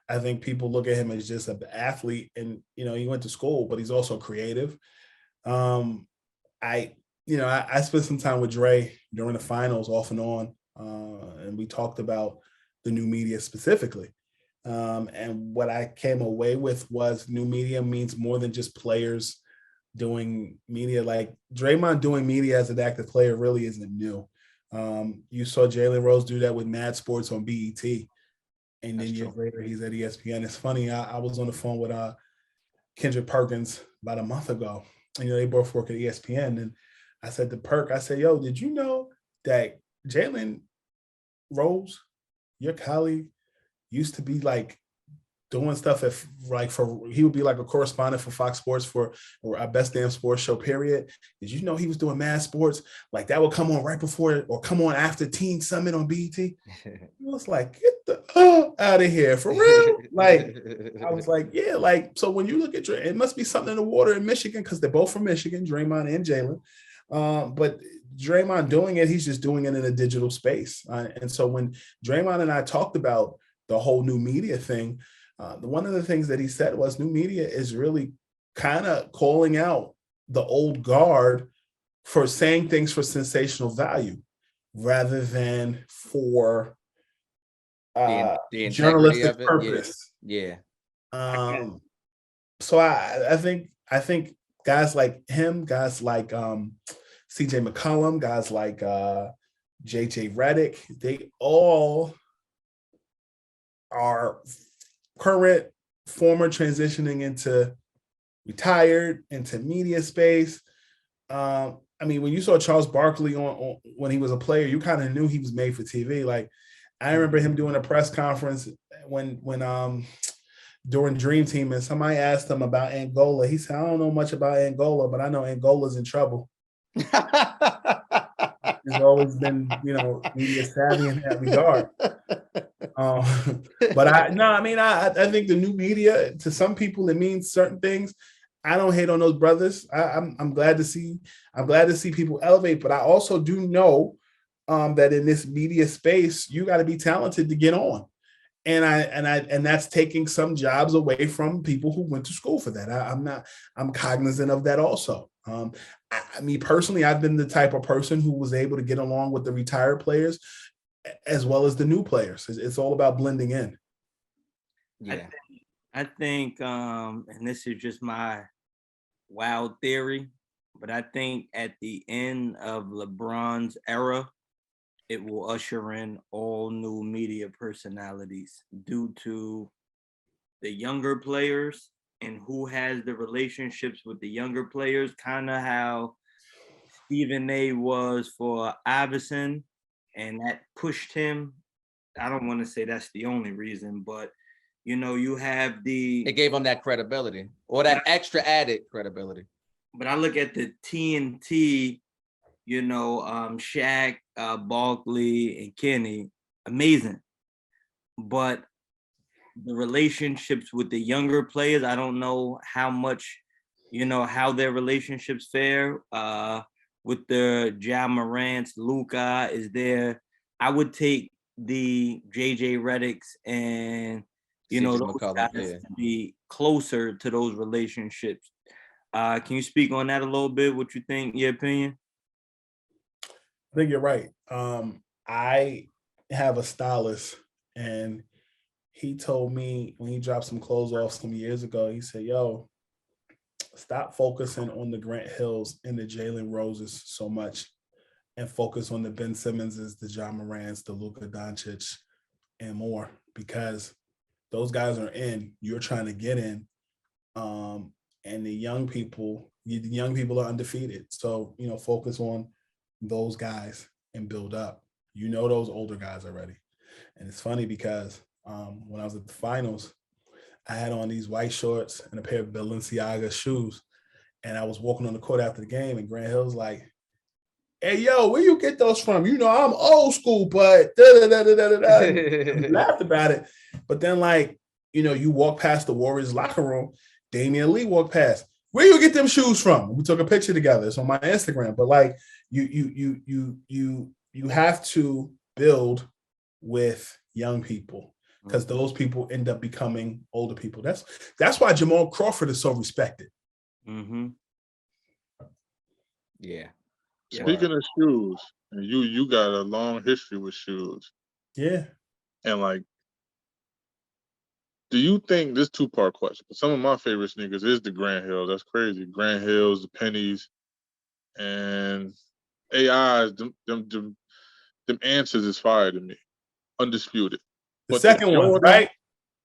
I think people look at him as just an athlete, and, he went to school, but he's also creative. I spent some time with Dre during the finals off and on, and we talked about the new media specifically. And what I came away with was new media means more than just players doing media. Like, Draymond doing media as an active player really isn't new. You saw Jalen Rose do that with Mad Sports on BET. And then years later, he's at ESPN. It's funny, I was on the phone with Kendrick Perkins about a month ago. And, they both work at ESPN. And I said to Perk, I said, yo, did you know that Jalen Rose, your colleague, used to be like doing stuff he would be like a correspondent for Fox Sports for our Best Damn Sports Show, period. Did you know he was doing Mad Sports? Like, that would come on right before or come on after Teen Summit on BET. It was like, get the out of here, for real. Like, I was like, yeah, like, so when you look at Dre, it must be something in the water in Michigan, because they're both from Michigan, Draymond and Jalen. But Draymond doing it, he's just doing it in a digital space. And so when Draymond and I talked about the whole new media thing, one of the things that he said was new media is really kind of calling out the old guard for saying things for sensational value rather than for the journalistic purpose. Yeah. So I think guys like him, guys like CJ McCollum, guys like JJ Redick, they all are current, former, transitioning into retired into media space. I mean, when you saw Charles Barkley on when he was a player, you kind of knew he was made for TV. Like, I remember him doing a press conference when during Dream Team, and somebody asked him about Angola. He said, "I don't know much about Angola, but I know Angola's in trouble." He's always been, media savvy in that regard. But I think the new media, to some people, it means certain things. I don't hate on those brothers. I'm glad to see people elevate, but I also do know that in this media space, you got to be talented to get on. And that's taking some jobs away from people who went to school for that. I'm cognizant of that also. Me personally, I've been the type of person who was able to get along with the retired players as well as the new players. It's all about blending in. Yeah. I think, and this is just my wild theory, but I think at the end of LeBron's era, it will usher in all new media personalities due to the younger players and who has the relationships with the younger players, kind of how Stephen A was for Iverson, and that pushed him. I don't want to say that's the only reason, but you have it gave him that credibility or that extra added credibility. But I look at the TNT, Shaq, Barkley, and Kenny, amazing. But the relationships with the younger players, I don't know how much, how their relationships fare. With the Ja Morant's, Luka is there. I would take the JJ Redicks and those guys to be closer to those relationships. Can you speak on that a little bit? What you think, your opinion? I think you're right. I have a stylist, and he told me when he dropped some clothes off some years ago, he said, "Yo, stop focusing on the Grant Hills and the Jalen Roses so much and focus on the Ben Simmonses, the Ja Morants, the Luka Doncic, and more, because those guys are in. You're trying to get in. And the young people are undefeated. So, focus on those guys and build up. Those older guys already." And it's funny because when I was at the finals, I had on these white shorts and a pair of Balenciaga shoes. And I was walking on the court after the game, and Grant Hill's like, "Hey, yo, where you get those from? I'm old school, but we laughed about it." But then, you walk past the Warriors locker room, Damian Lee walked past. "Where you get them shoes from?" We took a picture together. It's on my Instagram. But you have to build with young people, because those people end up becoming older people. That's why Jamal Crawford is so respected. Mm-hmm. Yeah. Speaking of shoes, and you got a long history with shoes. Yeah. And do you think this two-part question? Some of my favorite sneakers is the Grant Hills. That's crazy. Grant Hills, the pennies, and AIs. Them answers is fire to me, undisputed. The second one, right?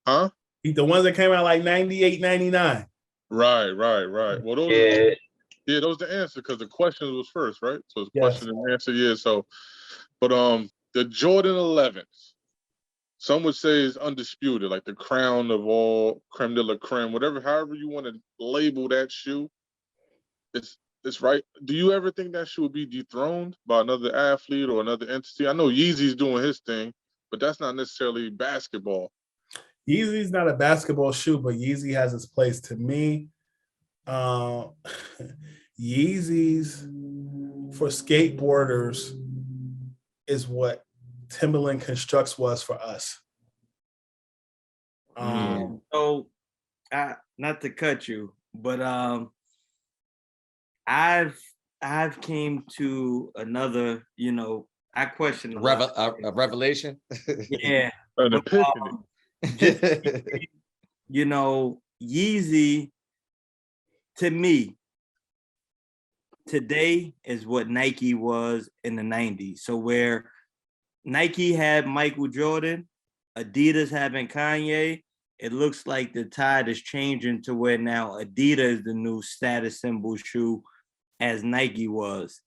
Huh? The ones that came out like 98, 99. Right. Well, those. Yeah, those the answer, because the question was first, right? So it's question and answer. Yeah. So, but the Jordan 11s, some would say is undisputed, like the crown of all creme de la creme, however you want to label that shoe. It's right. Do you ever think that shoe will be dethroned by another athlete or another entity? I know Yeezy's doing his thing, but that's not necessarily basketball. Yeezy's not a basketball shoe, but Yeezy has its place. To me, Yeezys for skateboarders is what Timberland Constructs was for us. So, not to cut you, but I've came to another, I question a revelation. Yeah, an epiphany. Yeezy, to me, today is what Nike was in the 90s. So where Nike had Michael Jordan, Adidas having Kanye, it looks like the tide is changing to where now Adidas is the new status symbol shoe, as Nike was.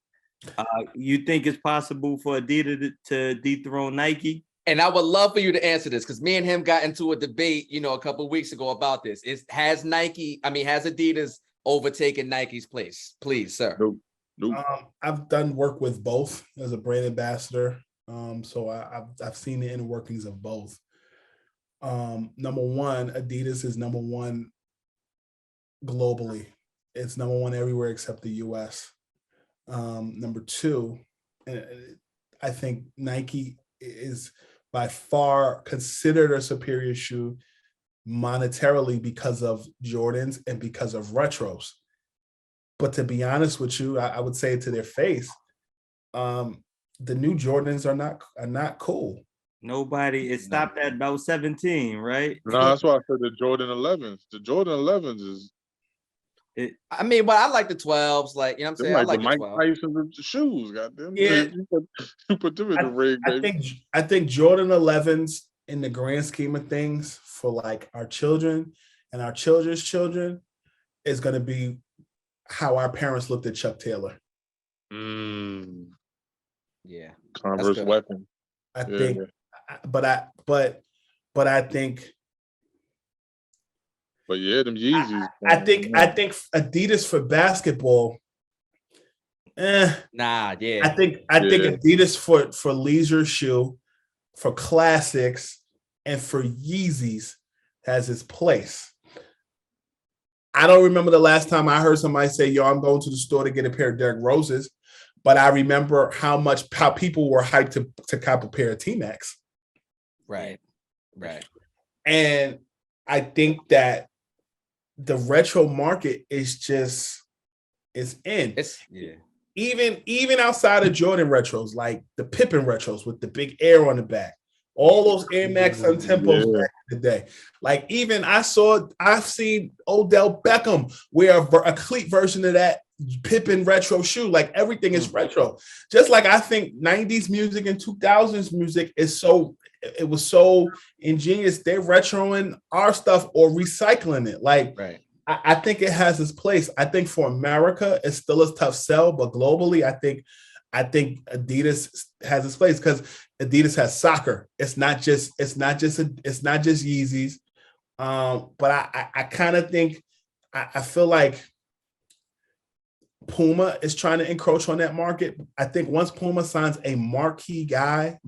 You think it's possible for Adidas to dethrone Nike? And I would love for you to answer this because me and him got into a debate, a couple of weeks ago about this. Has Adidas overtaken Nike's place? Please, sir. Nope. I've done work with both as a brand ambassador. So I've seen the inner workings of both. Number one, Adidas is number one globally. It's number one everywhere except the US. Number two, I think Nike is by far considered a superior shoe monetarily because of Jordans and because of retros. But to be honest with you, I would say it to their face, the new Jordans are not cool. It stopped at about 17, right? No, that's why I said the Jordan 11s. The Jordan 11s is. But I like the 12s. Like, you know what I'm saying? I like the Mike 12. Tyson shoes, goddamn. Yeah. You put them in the ring, baby. I think Jordan 11s in the grand scheme of things for like our children and our children's children is going to be how our parents looked at Chuck Taylor. Yeah. Converse weapon. I think, but I think. But yeah, them Yeezys. I think Adidas for basketball. Yeah. I think Adidas for leisure shoe, for classics, and for Yeezys has its place. I don't remember the last time I heard somebody say, "Yo, I'm going to the store to get a pair of Derrick Roses," but I remember how people were hyped to cop a pair of T-Max. Right. And I think that the retro market is in. Even outside of Jordan retros, like the Pippen retros with the big air on the back, all those Air Max Untempos back in the day. Like even I've seen Odell Beckham wear a cleat version of that Pippen retro shoe. Like everything is retro. Just like I think 90s music and 2000s music it was so ingenious. They're retroing our stuff or recycling it. Like, I think it has its place. I think for America, it's still a tough sell, but globally, I think Adidas has its place because Adidas has soccer. It's not just Yeezys. But I kind of think I feel like Puma is trying to encroach on that market. I think once Puma signs a marquee guy,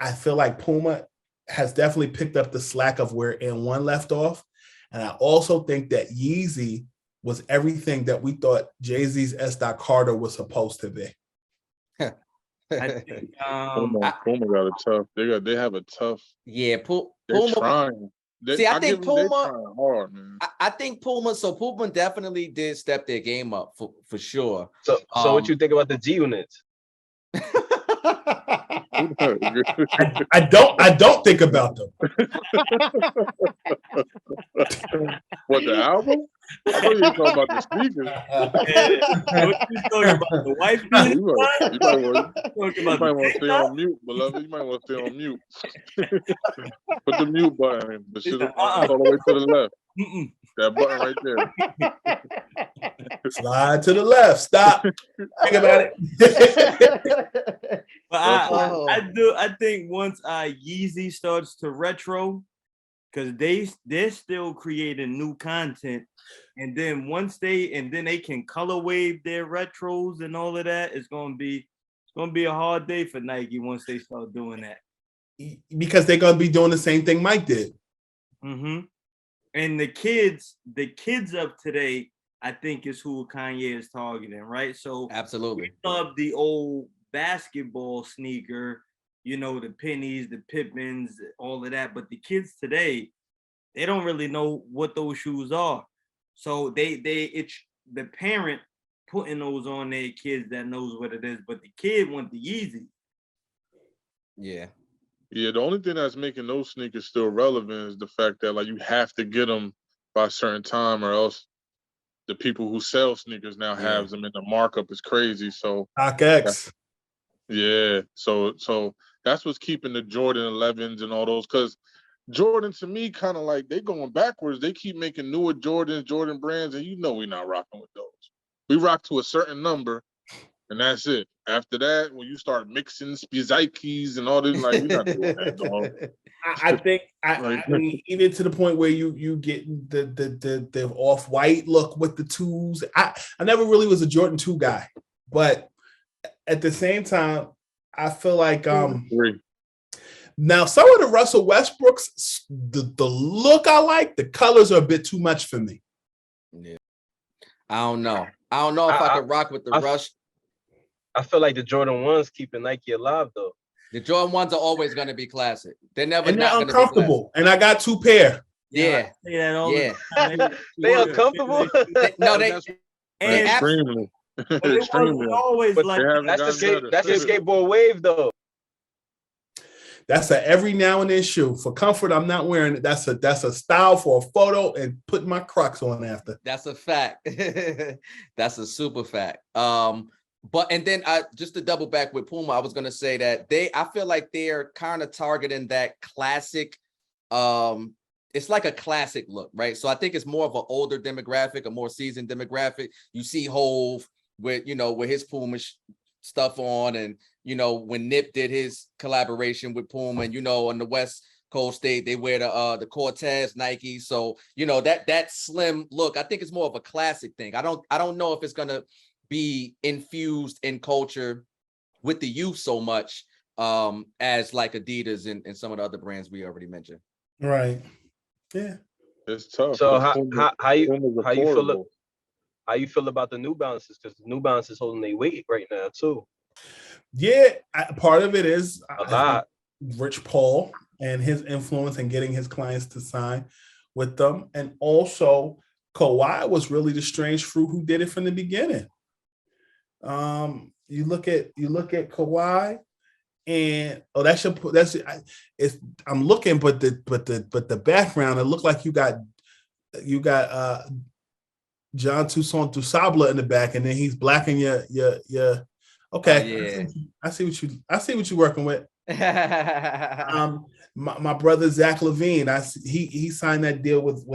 I feel like Puma has definitely picked up the slack of where N1 left off. And I also think that Yeezy was everything that we thought Jay-Z's S. Carter was supposed to be. I think, Puma got a tough. They have a tough. Yeah, They're Puma. trying. I think Puma. Trying hard, man. I think Puma. So Puma definitely did step their game up for sure. So what you think about the G units? I don't think about them. What, the album? I thought you were talking about the sneakers. What you talking about? The wife beater? You might want to stay on mute, beloved. You might want to stay on mute. Put the mute button in. The shit all the way to the left. That button right there. Slide to the left. Stop. Think about it. But I think once Yeezy starts to retro, because they're still creating new content, and then then they can color wave their retros and all of that. It's gonna be a hard day for Nike once they start doing that. Because they're gonna be doing the same thing Mike did. Mm-hmm. And the kids of today, I think, is who Kanye is targeting, right? So absolutely, we love the old basketball sneaker, the pennies, the Pippins, all of that. But the kids today, they don't really know what those shoes are. So it's the parent putting those on their kids that knows what it is. But the kid want the Yeezy. Yeah. Yeah, the only thing that's making those sneakers still relevant is the fact that you have to get them by a certain time, or else the people who sell sneakers now have them, and the markup is crazy. So StockX. Yeah, so that's what's keeping the Jordan 11s and all those, because Jordan to me kind of like they going backwards. They keep making newer Jordans, Jordan brands, and we're not rocking with those. We rock to a certain number, and that's it. After that, when you start mixing Spizikes and all this, like we're not doing that, dog. I think I mean even to the point where you get the off-white look with the twos. I never really was a Jordan 2 guy, but at the same time, I feel like now some of the Russell Westbrooks, the look I like, the colors are a bit too much for me. Yeah. I don't know if I could rock with the Rush. I feel like the Jordan 1s keeping Nike alive though. The Jordan 1s are always going to be classic. They're never And they're not uncomfortable. And I got 2 pair. Yeah. The They uncomfortable. Extremely. Extremely. Always but like that's the skateboard wave though. That's a every now and then shoe. For comfort, I'm not wearing it. That's a style for a photo and putting my Crocs on after. That's a fact. That's a super fact. But and then just to double back with Puma, I was gonna say that I feel like they're kind of targeting that classic. It's like a classic look, right? So I think it's more of an older demographic, a more seasoned demographic. You see Hove with his Puma stuff on, and when Nip did his collaboration with Puma, and on the West Coast they wear the Cortez Nike. So that slim look, I think it's more of a classic thing. I don't know if it's gonna be infused in culture with the youth so much as like Adidas and some of the other brands we already mentioned. Right. Yeah. It's tough. So how you feel about the New Balances? Because the New Balance is holding their weight right now too. Yeah, part of it is a lot. Rich Paul and his influence in getting his clients to sign with them, and also Kawhi was really the strange fruit who did it from the beginning. You look at Kawhi, and I'm looking, but the background, it looked like you got John Toussaint Dusable in the back, and then he's blacking your okay. I see what you're working with. My brother Zach Levine, he signed that deal with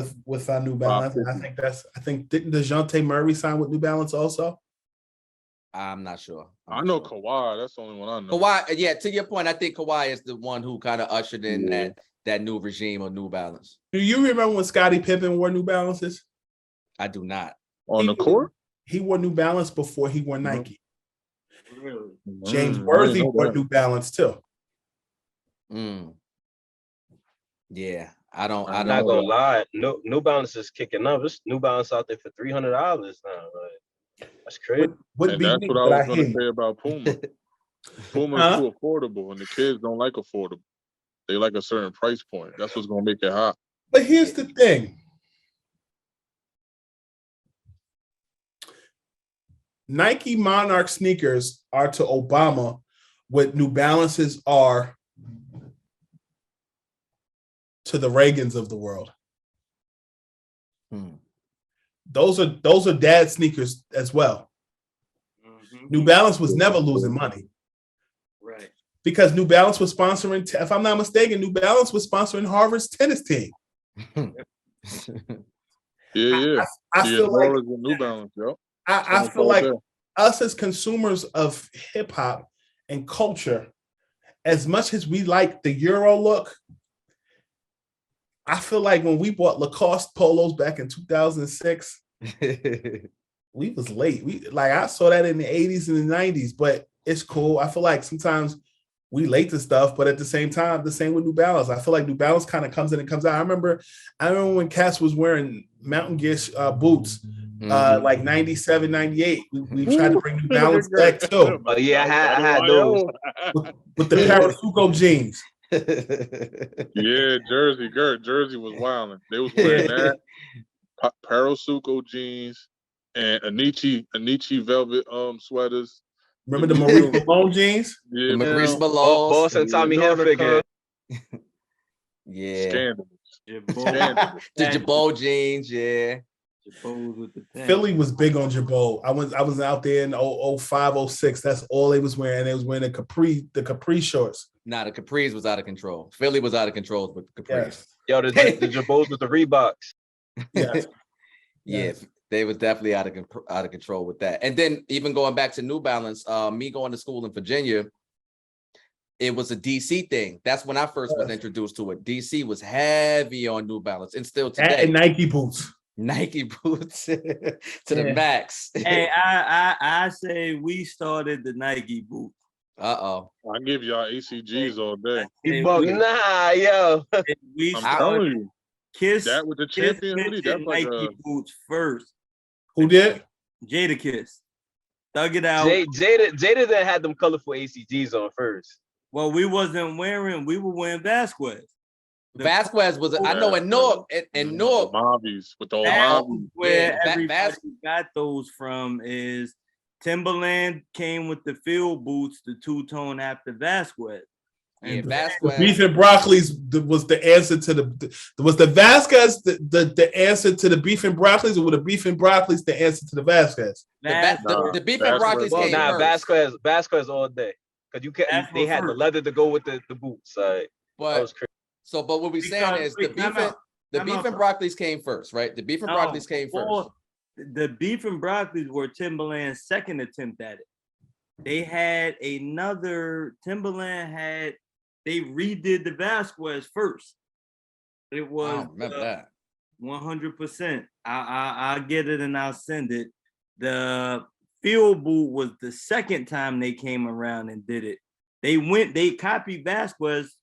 New Balance. And I think didn't DeJounte Murray sign with New Balance also? I'm not sure. I know Kawhi. That's the only one I know. Kawhi, yeah. To your point, I think Kawhi is the one who kind of ushered in that new regime of New Balance. Do you remember when Scottie Pippen wore New Balances? I do not. On the court? He wore New Balance before he wore Nike. Really? James Worthy wore New Balance too. Yeah, I'm not gonna lie. New Balance is kicking up. There's New Balance out there for $300 now. Like, that's crazy. And that's what I was gonna say about Puma. Puma is too affordable, and the kids don't like affordable. They like a certain price point. That's what's gonna make it hot. But here's the thing. Nike Monarch sneakers are to Obama what New Balances are to the Reagans of the world. Those are dad sneakers as well. Mm-hmm. New Balance was never losing money. Right. Because New Balance was sponsoring, if I'm not mistaken, New Balance was sponsoring Harvard's tennis team. Yeah. I feel like New Balance, yo. I feel like us as consumers of hip hop and culture, as much as we like the Euro look, I feel like when we bought Lacoste polos back in 2006, we was late. I saw that in the 80s and the 90s, but it's cool. I feel like sometimes we late to stuff, but at the same time, the same with New Balance. I feel like New Balance kind of comes in and comes out. I remember when Cass was wearing Mountain Gear boots, like 97, 98. We tried to bring New Balance back too. Oh yeah, I had those with the Parasuco jeans. Yeah, Jersey was wilding. They was wearing that Parasuco jeans and Anichi velvet sweaters. Remember the Maurice Malone jeans? Yeah, the Maurice Malone, Boston Tommy Hilfiger. Yeah, scandalous. The Jabot jeans, yeah. Philly was big on Jabot. I was out there in 05, 06. That's all they was wearing. They was wearing the capri shorts. Nah, the capris was out of control. Philly was out of control with the capris. Yes. Yo, the Jabots with the Reeboks. Yes. Yeah, Yes. they was definitely out of control with that. And then even going back to New Balance, me going to school in Virginia, it was a DC thing. That's when I first was introduced to it. DC was heavy on New Balance, and still today. And Nike boots. Nike boots to the max. Hey, I say we started the Nike boot. Uh-oh. I give y'all ACGs all day. Nah, yo. I'm telling you. Kiss that with the champion hoodie. That's like Nike boots first. Who did? Jada Kiss. Thug it out. Jada that had them colorful ACGs on first. Well, we were wearing Vasquez. Vasquez was, I know in Newark, Mobbies with the old Mobbies. Where everybody got those from is Timberland came with the field boots, the two-tone after Vasquez. And Vasquez. Beef and Broccoli's was the answer to was the Vasquez the answer to the beef and Broccoli's, or were the beef and Broccoli's the answer to the Vasquez? The beef and Broccoli's came first. Vasquez all day. Because they had the leather to go with the boots. That was crazy. But what we're saying is the beef and Broccoli's came first, right? The beef and Broccoli's came first. The beef and Broccoli's were Timberland's second attempt at it. They had they redid the Vasquez first. It was, I don't remember that. 100%. I'll get it and I'll send it. The field boot was the second time they came around and did it. They copied Vasquez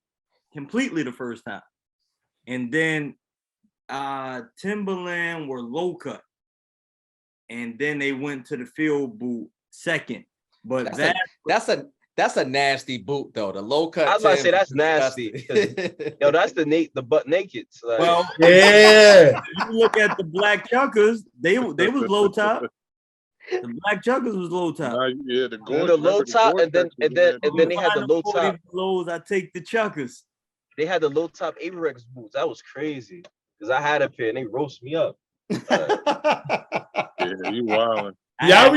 completely the first time. And then Timberland were low cut. And then they went to the field boot second. But that's a nasty boot though. The low cut. I was about to say that's nasty. Yo, that's the butt naked. Like, well, yeah. You look at the black chuckers, they was low top. The black chuckers was low top. Yeah, the low top, and then they had the low top. Lows, I take the chuckers. They had the low top Averex boots. That was crazy. Because I had a pair and they roast me up. Yeah, you wildin'. Y'all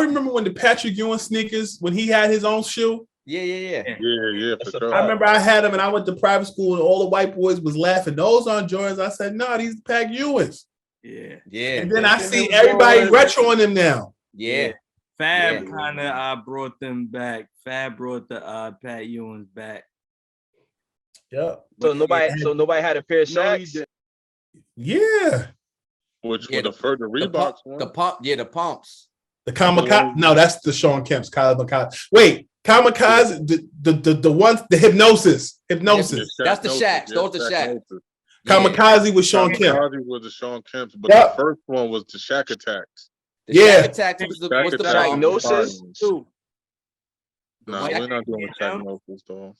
remember when the Patrick Ewing sneakers, when he had his own shoe? Yeah. For sure. I remember I had them and I went to private school and all the white boys was laughing. Those aren't Jordans. I said, no, these are Pat Ewings. Yeah. And then I see everybody retroing them now. Yeah. Fab kind of brought them back. Fab brought the Pat Ewings back. Yeah. So nobody had a pair of Shaqs? Yeah. Which were the Reeboks one? The pumps. The Kamikaze. No, that's the Sean Kemp's Kamikaze. Wait, Kamikaze, the ones, the Hypnosis. That's the Shaqs. Those are the Shaqs. Kamikaze was Sean Kemp. Kamikaze was the Sean Kemp's, but the first one was the Shaq Attacks. The Shaq Attacks was the Diagnosis. No, we're not doing Diagnosis though.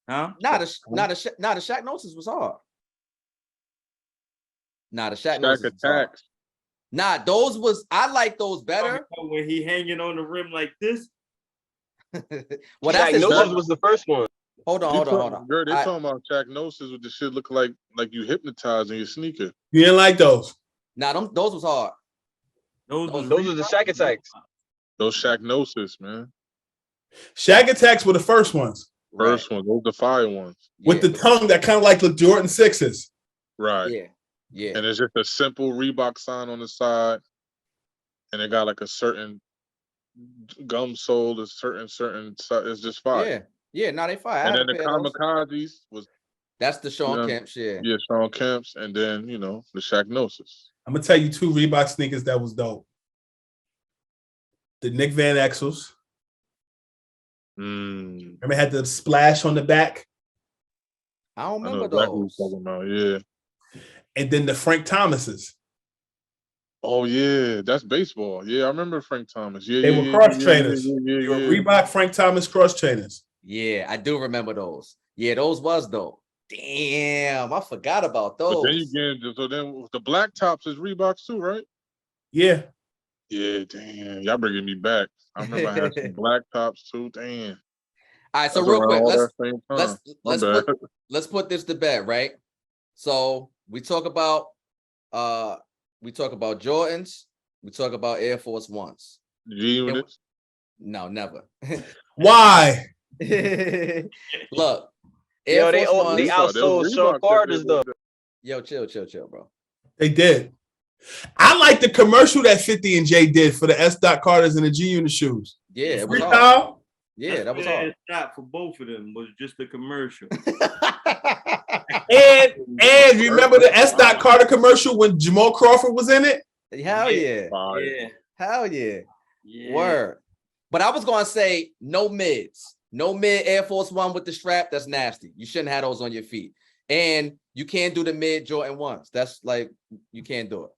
Huh? The Shaqnosis was hard. The Shaqnosis Attacks. Those was, I like those better. When he hanging on the rim like this. Well, that's Diagnosis was the first one. Hold on. Girl, they talking about Diagnosis with the shit look like you hypnotized in your sneaker. You didn't like those? Those was hard. Those are the Shaq Attacks. Those Shaqnosis, man. Shaq Attacks were the first ones. First ones, those the fire ones. With the tongue that kind of like the Jordan 6s. Right. Yeah. And it's just a simple Reebok sign on the side. And it got like a certain gum sole, a certain it's just fire. Yeah, they fire. And then the Kamikazes was that's the Sean Kemp's, Yeah, Sean Kemp's, and then the Shaqnosis. I'm gonna tell you 2 Reebok sneakers that was dope. The Nick Van Exels. Remember it had the splash on the back? I don't remember those. Talking about, yeah. And then the Frank Thomases. Oh yeah, that's baseball. Yeah, I remember Frank Thomas. Yeah, they were cross trainers. They were Reebok Frank Thomas cross trainers. Yeah, I do remember those. Yeah, those was dope. Damn, I forgot about those. But then the black tops is Reeboks too, right? Yeah. Yeah, damn. Y'all bringing me back. I remember I had some black tops too. Damn. All right, so real quick, let's put this to bed, right? So we talk about we talk about Jordans, we talk about Air Force Ones. G-Units? No, never. Why? Look, Yo, Air they Force Ones. outsold Sean Carter's though. Yo, chill, bro. They did. I like the commercial that 50 and J did for the S. Carters and the G Unit shoes. Yeah, it was Freestyle. hard. Yeah, that was hard. hard. Shot for both of them was just a commercial. And you remember the S. Carter commercial when Jamal Crawford was in it? Hell yeah. Yeah. Hell yeah. Yeah. Word. But I was gonna say no mids. No mid Air Force One with the strap. That's nasty. You shouldn't have those on your feet. And you can't do the mid Jordan ones. That's like, you can't do it.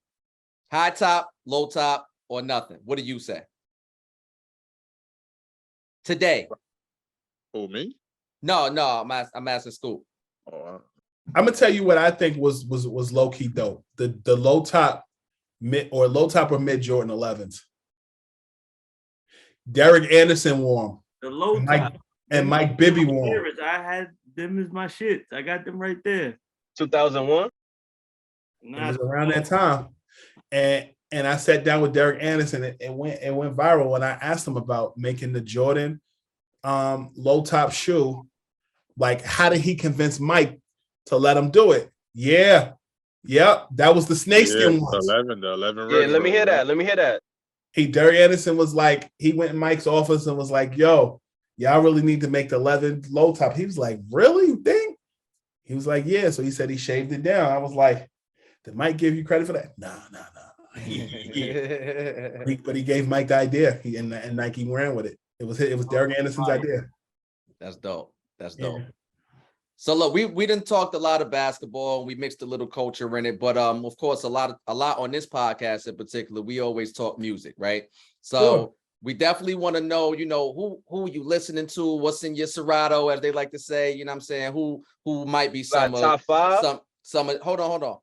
High top, low top, or nothing. What do you say? Today. Who, me? No, I'm asking Scoop. Oh, I'm gonna tell you what I think was low key dope. The low top or mid Jordan 11s. Derek Anderson wore them. The low Mike, top. and Mike Bibby wore them. I had them as my shit. I got them right there. 2001. It was around that time, and I sat down with Derek Anderson. It went viral when I asked him about making the Jordan low top shoe. Like, how did he convince Mike to let him do it? Yeah, yep, that was the snakeskin ones. The 11. Yeah, let me hear that. Derek Anderson was like, he went in Mike's office and was like, "Yo, y'all really need to make the 11 low top." He was like, "Really? You think?" He was like, "Yeah." So he said he shaved it down. I was like, "Did Mike give you credit for that?" Nah. But he gave Mike the idea, and Nike ran with it. It was Derek Anderson's idea. That's dope. Yeah. So look, we done talked a lot of basketball. We mixed a little culture in it, but of course, a lot on this podcast in particular, we always talk music, right? So Sure. we definitely want to know, who you listening to, what's in your Serato, as they like to say. You know what I'm saying? Who might be some top five? Some hold on.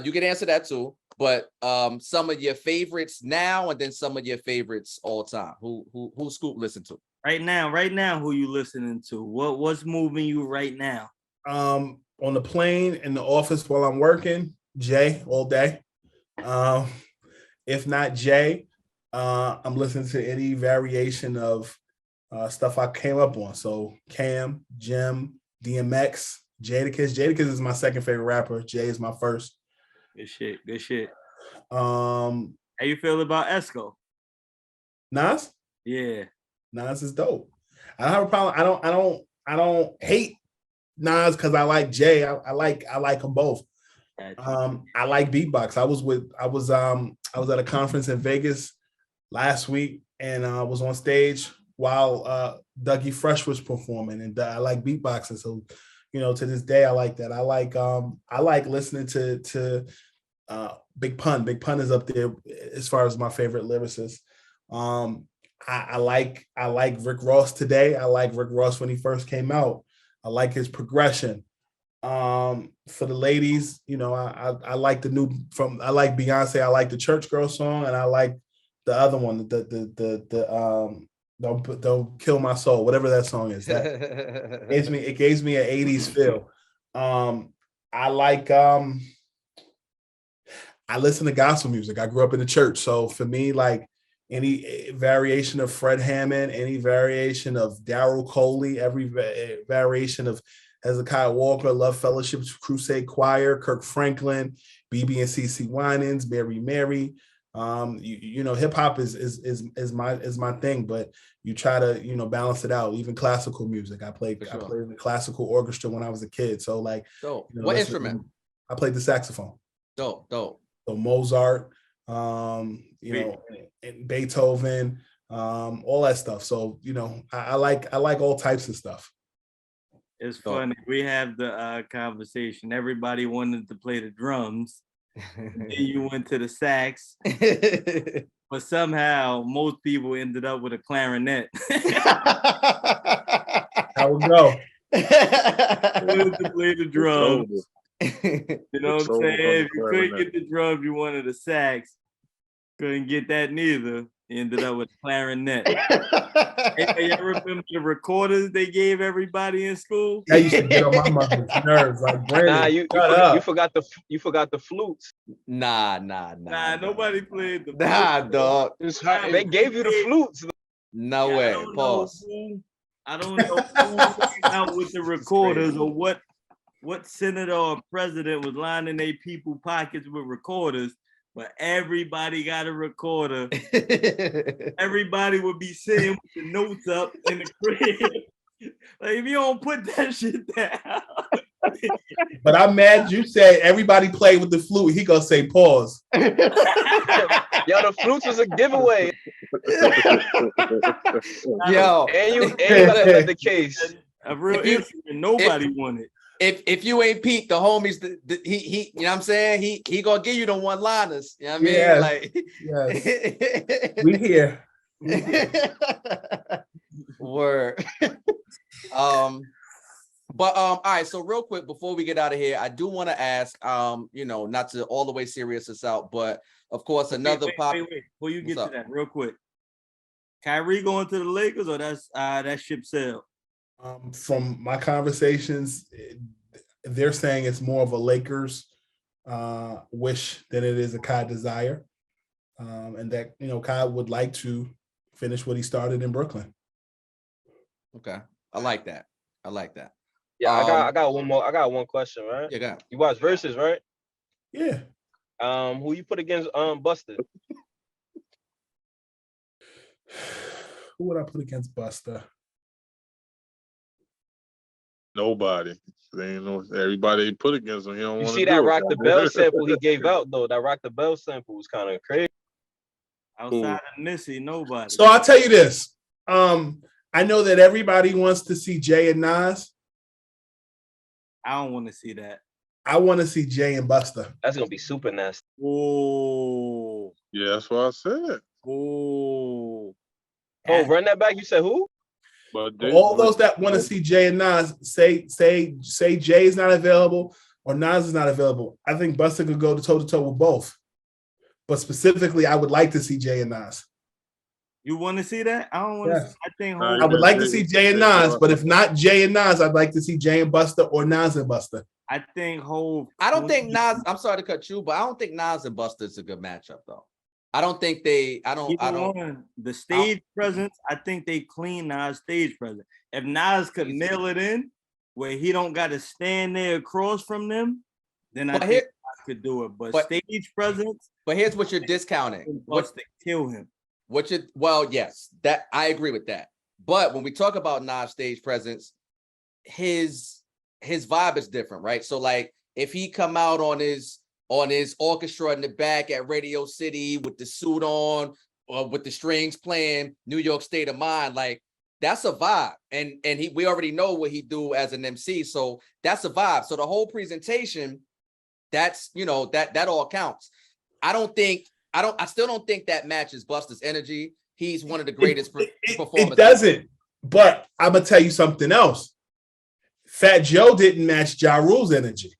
You can answer that too, but some of your favorites now, and then some of your favorites all time. Who Scoop listen to? Right now, who you listening to? What's moving you right now? On the plane, in the office while I'm working, Jay all day. If not Jay, I'm listening to any variation of stuff I came up on. So Cam, Jim, DMX, Jadakiss. Jadakiss is my second favorite rapper. Jay is my first. Good shit. How you feel about Esco? Nas? Yeah. Nas is dope. I don't have a problem. I don't hate Nas because I like Jay. I like them both. I like beatbox. I was at a conference in Vegas last week, and I was on stage while Dougie Fresh was performing, and I like beatboxing. So, to this day, I like that. I like listening to Big Pun. Big Pun is up there as far as my favorite lyricist. I like Rick Ross today. I like Rick Ross when he first came out. I like his progression. For the ladies, I like the new I like Beyonce. I like the Church Girl song, and I like the other one, the Don't Kill My Soul, whatever that song is. It gave me an 80s feel. I listen to gospel music. I grew up in the church, so for me, like, any variation of Fred Hammond, any variation of Daryl Coley, every variation of Hezekiah Walker, Love Fellowship, Crusade Choir, Kirk Franklin, BB and CC Winans, Mary. Hip hop is my thing, but you try to balance it out. Even classical music, I played in the classical orchestra when I was a kid. So like, what instrument? I played the saxophone. Dope. So Mozart, and Beethoven, all that stuff. So I like all types of stuff. It's funny. We have the conversation. Everybody wanted to play the drums. Then you went to the sax, but somehow most people ended up with a clarinet. How we go? Wanted to play the drums. You know what I'm saying? If you couldn't get the drums, you wanted a sax. Couldn't get that neither. He ended up with clarinet. Hey, you remember the recorders they gave everybody in school? That used to get on my mother's nerves. Like, Brandon, Nah, you forgot the flutes. Nah. Nobody played the Nah, dog. They gave you the flutes. No way. Pause. I don't know who came out with the recorders or what senator or president was lining their people pockets with recorders, but everybody got a recorder. Everybody would be sitting with the notes up in the crib. Like, if you don't put that shit down. But I'm mad you said everybody played with the flute. He gonna say pause. Yo, the flutes was a giveaway. Yo, and you gotta let the case. A real incident nobody wanted. If you ain't Pete, the homies, he you know what I'm saying? He gonna give you the one-liners. You know what I mean? Yes. Like, yes. We here. Word. But all right, so real quick before we get out of here, I do want to ask, you know, not to all the way serious this out, but of course another wait. Before you get to that, real quick, Kyrie going to the Lakers, or that ship sailed? From my conversations, they're saying it's more of a Lakers wish than it is a Kai desire, and that, you know, Kai would like to finish what he started in Brooklyn. Okay, I like that. Yeah, I got one more. I got one question, right? You got. You watch Versus, right? Yeah. Who you put against Buster? Who would I put against Buster? Nobody. They ain't know everybody they put against him. He don't You want see to that do Rock it. the Bell sample he gave out though? That Rock the Bell sample was kind of crazy. Outside of Missy, nobody. So I'll tell you this. I know that everybody wants to see Jay and Nas. I don't want to see that. I want to see Jay and Buster. That's gonna be super nasty. Whoa. Yeah, that's what I said. Whoa. Oh, run that back. You said who? But all those that want to see Jay and Nas say Jay is not available or Nas is not available. I think Buster could go toe to toe with both. But specifically, I would like to see Jay and Nas. You want to see that? I don't want to. Yes. I would like to see Jay and Nas, but if not Jay and Nas, I'd like to see Jay and Buster or Nas and Buster. I think Hov. I don't think Nas. I'm sorry to cut you, but I don't think Nas and Buster is a good matchup, though. I don't think they. I don't. The stage presence. I think they clean Nas' stage presence. If Nas could mail it in, where he don't got to stand there across from them, then I think Nas could do it. But stage presence. But here's what you're discounting. What's to kill him? Well, yes, that I agree with that. But when we talk about Nas' stage presence, his vibe is different, right? So like if he come out on his orchestra in the back at Radio City with the suit on or with the strings playing, New York State of Mind, like that's a vibe. And we already know what he do as an MC. So that's a vibe. So the whole presentation, that's, you know, that all counts. I still don't think that matches Buster's energy. He's one of the greatest performers. It doesn't. But I'm gonna tell you something else. Fat Joe didn't match Ja Rule's energy.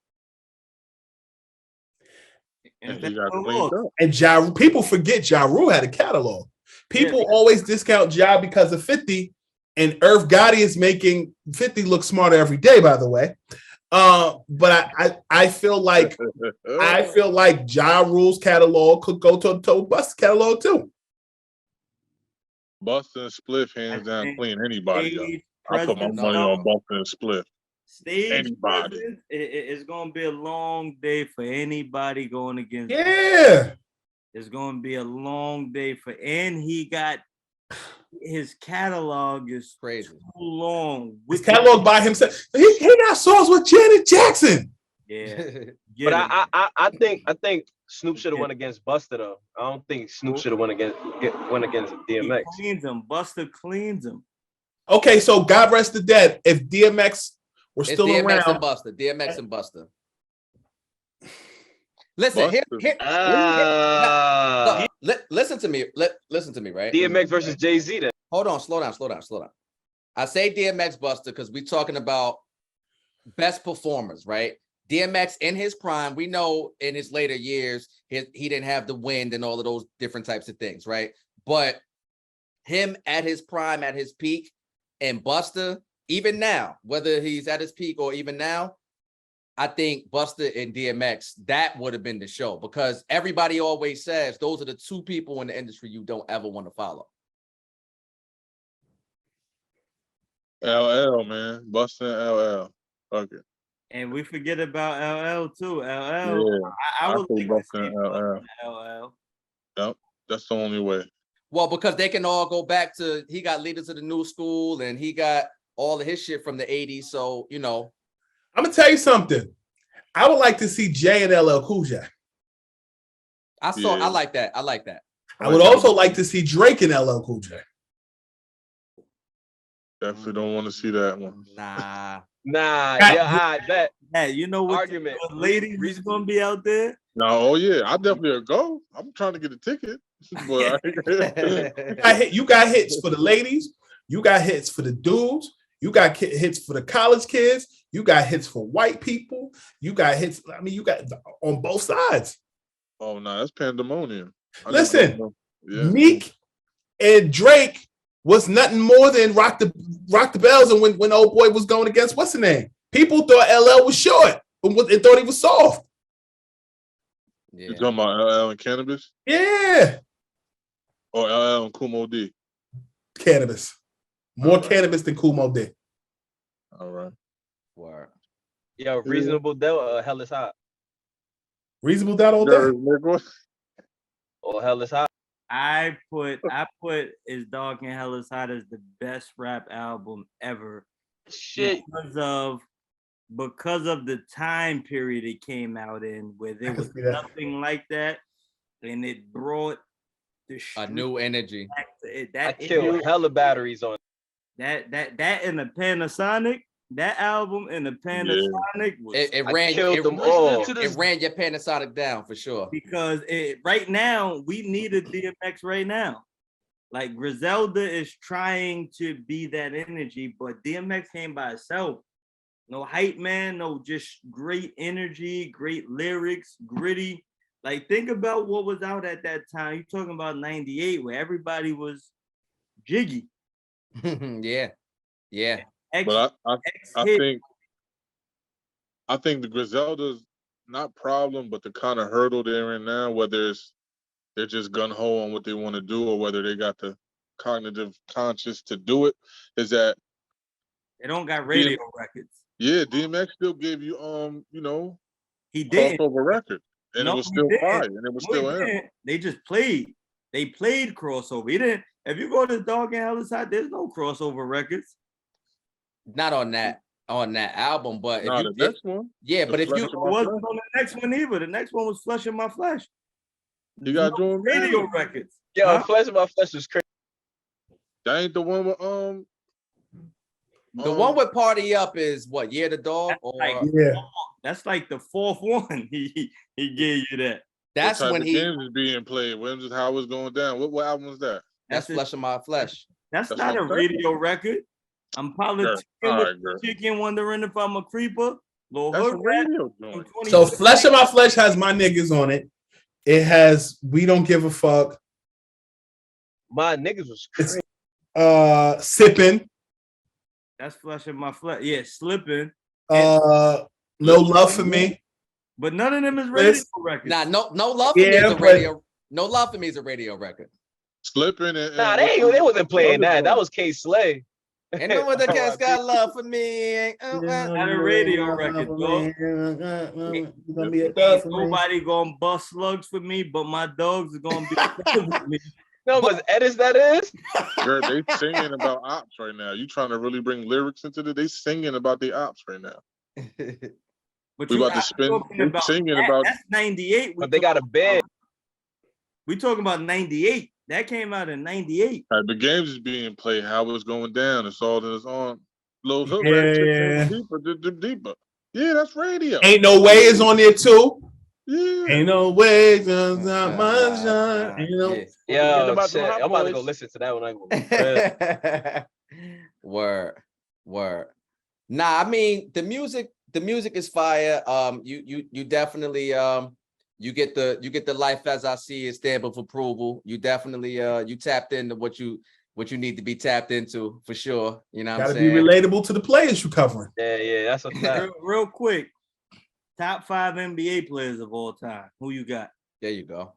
And he got cleaned up. And Ja, people forget Ja Rule had a catalog. People always discount Ja because of 50, and Irv Gotti is making 50 look smarter every day, by the way. But I feel like Ja Rule's catalog could go toe to toe with Buster's catalog too. Buster and Spliff hands down clean anybody up. I put my money on Buster and Spliff. Stage anybody. It's gonna be a long day for anybody going against. Yeah, it's gonna be a long day and he got his catalog is crazy too long. His catalog by himself. He got songs with Janet Jackson. Yeah, but I think Snoop should have won against Buster though. I don't think Snoop should have won against DMX. He cleans him. Buster cleans him. Okay, so God rest the dead. If DMX were still DMX around, and Buster. DMX and Buster. Listen, listen to me. Listen to me, right? DMX versus Jay-Z. Then hold on, slow down. I say DMX Buster because we're talking about best performers, right? DMX in his prime, we know in his later years, he didn't have the wind and all of those different types of things, right? But him at his prime, at his peak, and Busta, even now, whether he's at his peak or even now, I think Busta and DMX, that would have been the show, because everybody always says those are the two people in the industry you don't ever want to follow. LL, man. Busta and LL. Fuck it. And we forget about LL too. LL, Yeah, I would say like to Busta see and LL. LL. Yep, that's the only way. Well, because they can all go back to, he got Leaders of the New School and he got all of his shit from the 80s. So, you know. I'm going to tell you something. I would like to see Jay and LL Cool J. I like that. I like that. I would also like to see Drake and LL Cool J. Definitely don't want to see that one. Nah. I bet. Hey, you know what? Argument. What ladies is gonna be out there? No, oh yeah, I definitely would go. I'm trying to get a ticket. But you got hits for the ladies. You got hits for the dudes. You got hits for the college kids. You got hits for white people. You got hits. I mean, you got on both sides. Oh no, that's pandemonium. Listen, Meek and Drake was nothing more than rock the bells. And when old boy was going against what's the name, people thought LL was short and thought he was soft. Yeah. You talking about LL and Cannabis? Yeah. Or LL and Kumo D? Cannabis. More Cannabis than Kumo D. All right. Word. Yo, Reasonable Doubt, Hell is Hot. Reasonable Doubt all day. Or Hell is Hot. I put Is Dark and Hell is Hot as the best rap album ever. Shit. Because of the time period it came out in, where there was nothing like that, and it brought a new energy. I killed hella batteries on that in the Panasonic. That album in the Panasonic was it ran them all. It ran your Panasonic down for sure. Because right now we need a DMX right now. Like Griselda is trying to be that energy, but DMX came by itself. No hype man, no just great energy, great lyrics, gritty. Like think about what was out at that time. You're talking about 98 where everybody was jiggy. Yeah. But I think the Griselda's not problem, but the kind of hurdle they're in now, whether it's they're just gun-ho on what they want to do or whether they got the cognitive conscious to do it, is that they don't got radio records. Yeah, DMX still gave you he did crossover record. And it was still fire, and it was still him. They just played. They played crossover. He didn't. If you go to Dog and Hell is Hot, there's no crossover records. Not on that album, but no, the next one. Yeah, but if you wasn't on the next one either. The next one was Flesh in My Flesh. You got doing radio records. Yo, Flesh in My Flesh was crazy. That ain't the one with the one with Party Up is what? Year the Dog? That's like the fourth one. He gave you that. That's when games is being played. When just how it's going down. What album was that? That's Flesh in My Flesh. That's not a radio record. I'm politicking, chicken, wondering if I'm a creeper. So Flesh in My Flesh has my niggas on it. It has We Don't Give a Fuck. My niggas was crazy. Sipping. That's Flesh in My Flesh. Yeah, Slipping. No Love for Me. But none of them is radio records. Nah, no Love for Me is a radio. No Love for Me is a radio record. Slipping and they wasn't playing that. That was K Slay. And no other cats got love for me. Not a radio record, dog. Nobody gonna bust slugs for me, but my dogs are gonna be with me. No, but Edis that is. Girl, they singing about ops right now. You trying to really bring lyrics into it? They singing about the ops right now. But we about to spin singing about that's 98. But they got a bed. We talking about 98. That came out in 98. The games is being played. How it's going down. It's all in its on. Little hook. Deeper. Yeah, that's radio. Ain't No Way is on there too. Yeah. Ain't no way. Ain't no. Yeah, I'm about to go listen to that one. Word. Nah, I mean the music is fire. You definitely You get the life as I see it stamp of approval. You definitely you tapped into what you need to be tapped into for sure. You know what I'm Got to be saying? relatable to the players you're covering. Yeah, that's a fact. Real quick, top 5 NBA players of all time. Who you got? There you go.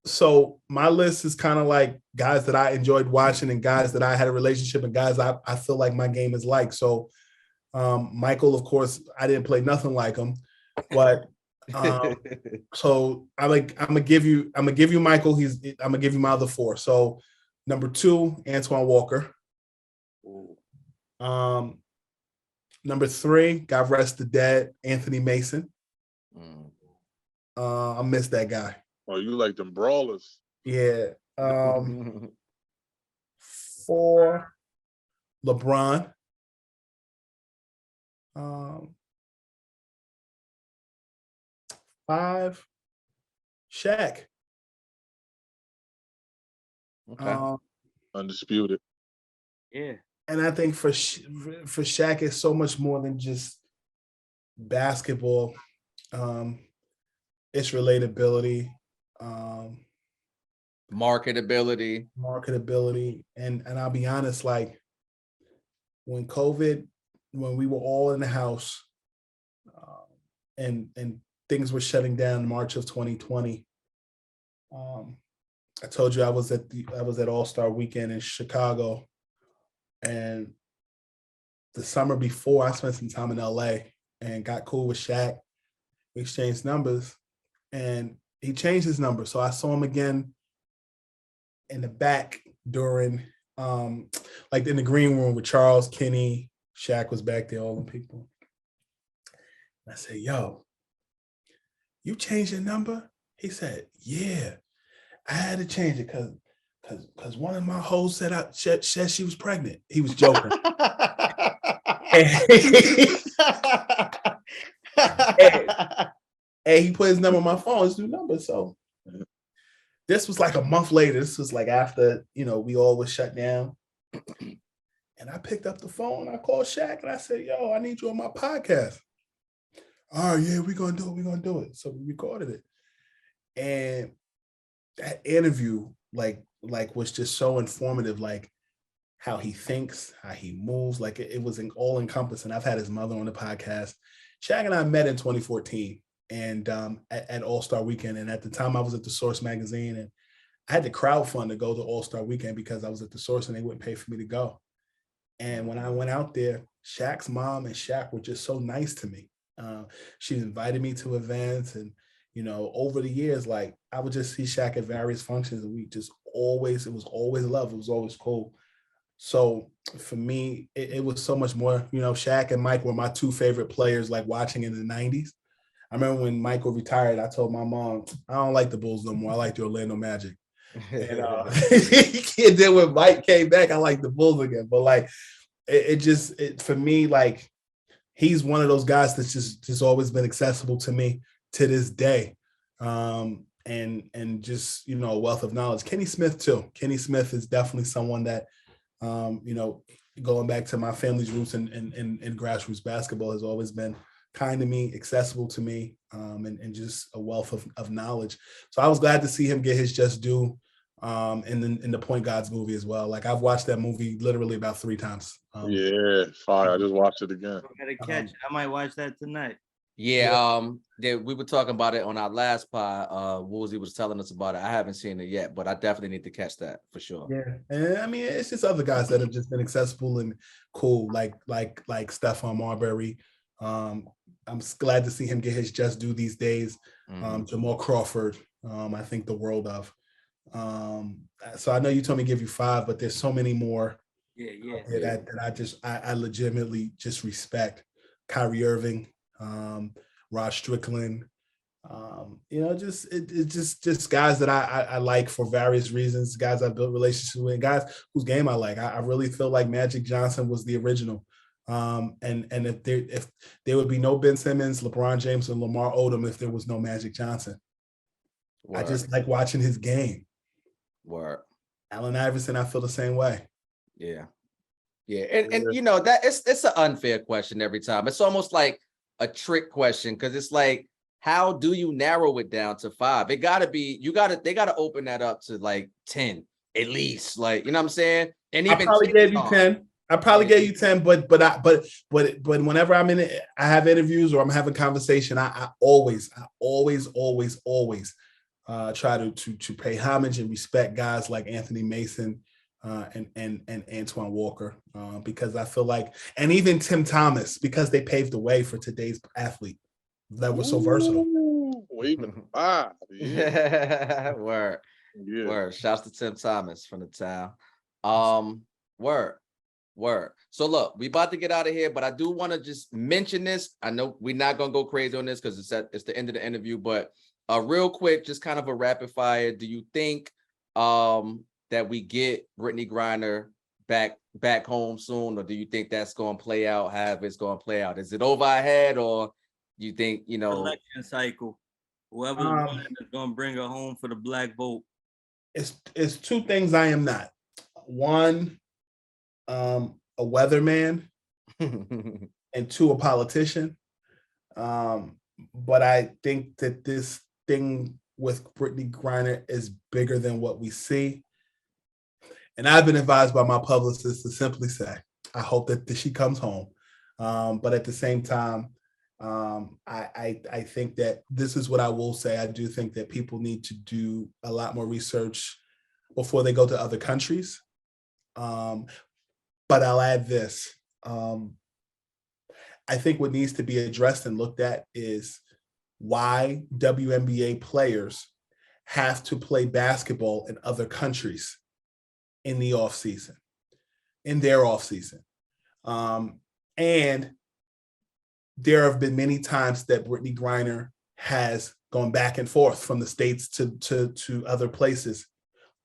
So my list is kind of like guys that I enjoyed watching and guys that I had a relationship and guys I feel like my game is like. So Michael, of course, I didn't play nothing like him, but so I'm gonna give you Michael. I'm gonna give you my other 4. So number 2, Antoine Walker. Number 3, God rest the dead, Anthony Mason. I miss that guy. Oh, you like them brawlers? Yeah. 4, LeBron. 5, Shaq. Okay. Undisputed. Yeah. And I think for Shaq, it's so much more than just basketball. It's relatability, marketability, and I'll be honest, like when we were all in the house, and things were shutting down in March of 2020. I told you I was at All-Star Weekend in Chicago, and the summer before I spent some time in LA and got cool with Shaq. We exchanged numbers, and he changed his number. So I saw him again in the back during, like in the green room with Charles, Kenny, Shaq was back there, all them people. I said, yo, you changed your number? He said, yeah, I had to change it because one of my hoes said she was pregnant. He was joking. And he put his number on my phone, his new number. So this was like a month later. This was like after, we all was shut down. And I picked up the phone. I called Shaq and I said, yo, I need you on my podcast. Oh, yeah, we're going to do it. We're going to do it. So we recorded it. And that interview, like was just so informative, like how he thinks, how he moves. Like it was all encompassing. I've had his mother on the podcast. Shaq and I met in 2014 and at All-Star Weekend. And at the time I was at the Source magazine and I had to crowdfund to go to All-Star Weekend because I was at the Source and they wouldn't pay for me to go. And when I went out there, Shaq's mom and Shaq were just so nice to me. She invited me to events and, over the years, like I would just see Shaq at various functions and it was always love. It was always cool. So for me, it was so much more, Shaq and Mike were my 2 favorite players, like watching in the 90s. I remember when Michael retired, I told my mom, I don't like the Bulls no more. I like the Orlando Magic. And then when Mike came back, I like the Bulls again. But like, it for me, like he's one of those guys that's just always been accessible to me to this day. And just, a wealth of knowledge. Kenny Smith too. Kenny Smith is definitely someone that, going back to my family's roots in grassroots basketball has always been kind to me, accessible to me, and just a wealth of knowledge. So I was glad to see him get his just due in the Point Gods movie as well. Like I've watched that movie literally about 3 times. Yeah, fire. I just watched it again. I gotta catch it. I might watch that tonight. Yeah, we were talking about it on our last pod. Woolsey was telling us about it. I haven't seen it yet, but I definitely need to catch that for sure. Yeah, and I mean, it's just other guys that have just been accessible and cool, like Stephon Marbury. I'm glad to see him get his just due these days. Jamal Crawford, I think the world of. So I know you told me to give you 5, but there's so many more. Yeah. That I legitimately just respect. Kyrie Irving. Rod Strickland, just guys that I like for various reasons, guys I built relationships with, and guys whose game I like. I really feel like Magic Johnson was the original. And if there would be no Ben Simmons, LeBron James, and Lamar Odom if there was no Magic Johnson. Word. I just like watching his game. Word. Allen Iverson, I feel the same way. Yeah. And that it's an unfair question every time. It's almost like a trick question because it's like how do you narrow it down to 5? It gotta be, they gotta open that up to like 10 at least. Like, you know what I'm saying? And I even probably gave you 10. I probably gave you 10, but whenever I'm in it, I have interviews or I'm having conversation, I always try to pay homage and respect guys like Anthony Mason and Antoine Walker, because I feel like, and even Tim Thomas, because they paved the way for today's athlete that was so versatile. Even 5. Yeah. Word. Yeah. Word. Shouts to Tim Thomas from the town. Word. So look, we about to get out of here, but I do want to just mention this. I know we're not gonna go crazy on this because it's the end of the interview, but real quick, just kind of a rapid fire. Do you think that we get Brittney Griner back home soon, or do you think that's gonna play out however it's gonna play out? Is it over our head, or you think, election cycle? Whoever's winning is gonna bring her home for the black vote. It's two things I am not. One, a weatherman, and two, a politician. But I think that this thing with Brittney Griner is bigger than what we see. And I've been advised by my publicist to simply say, I hope that she comes home. But at the same time, I think that this is what I will say. I do think that people need to do a lot more research before they go to other countries. But I'll add this. I think what needs to be addressed and looked at is why WNBA players have to play basketball in other countries in the off season, in their off season. And there have been many times that Brittney Griner has gone back and forth from the States to other places.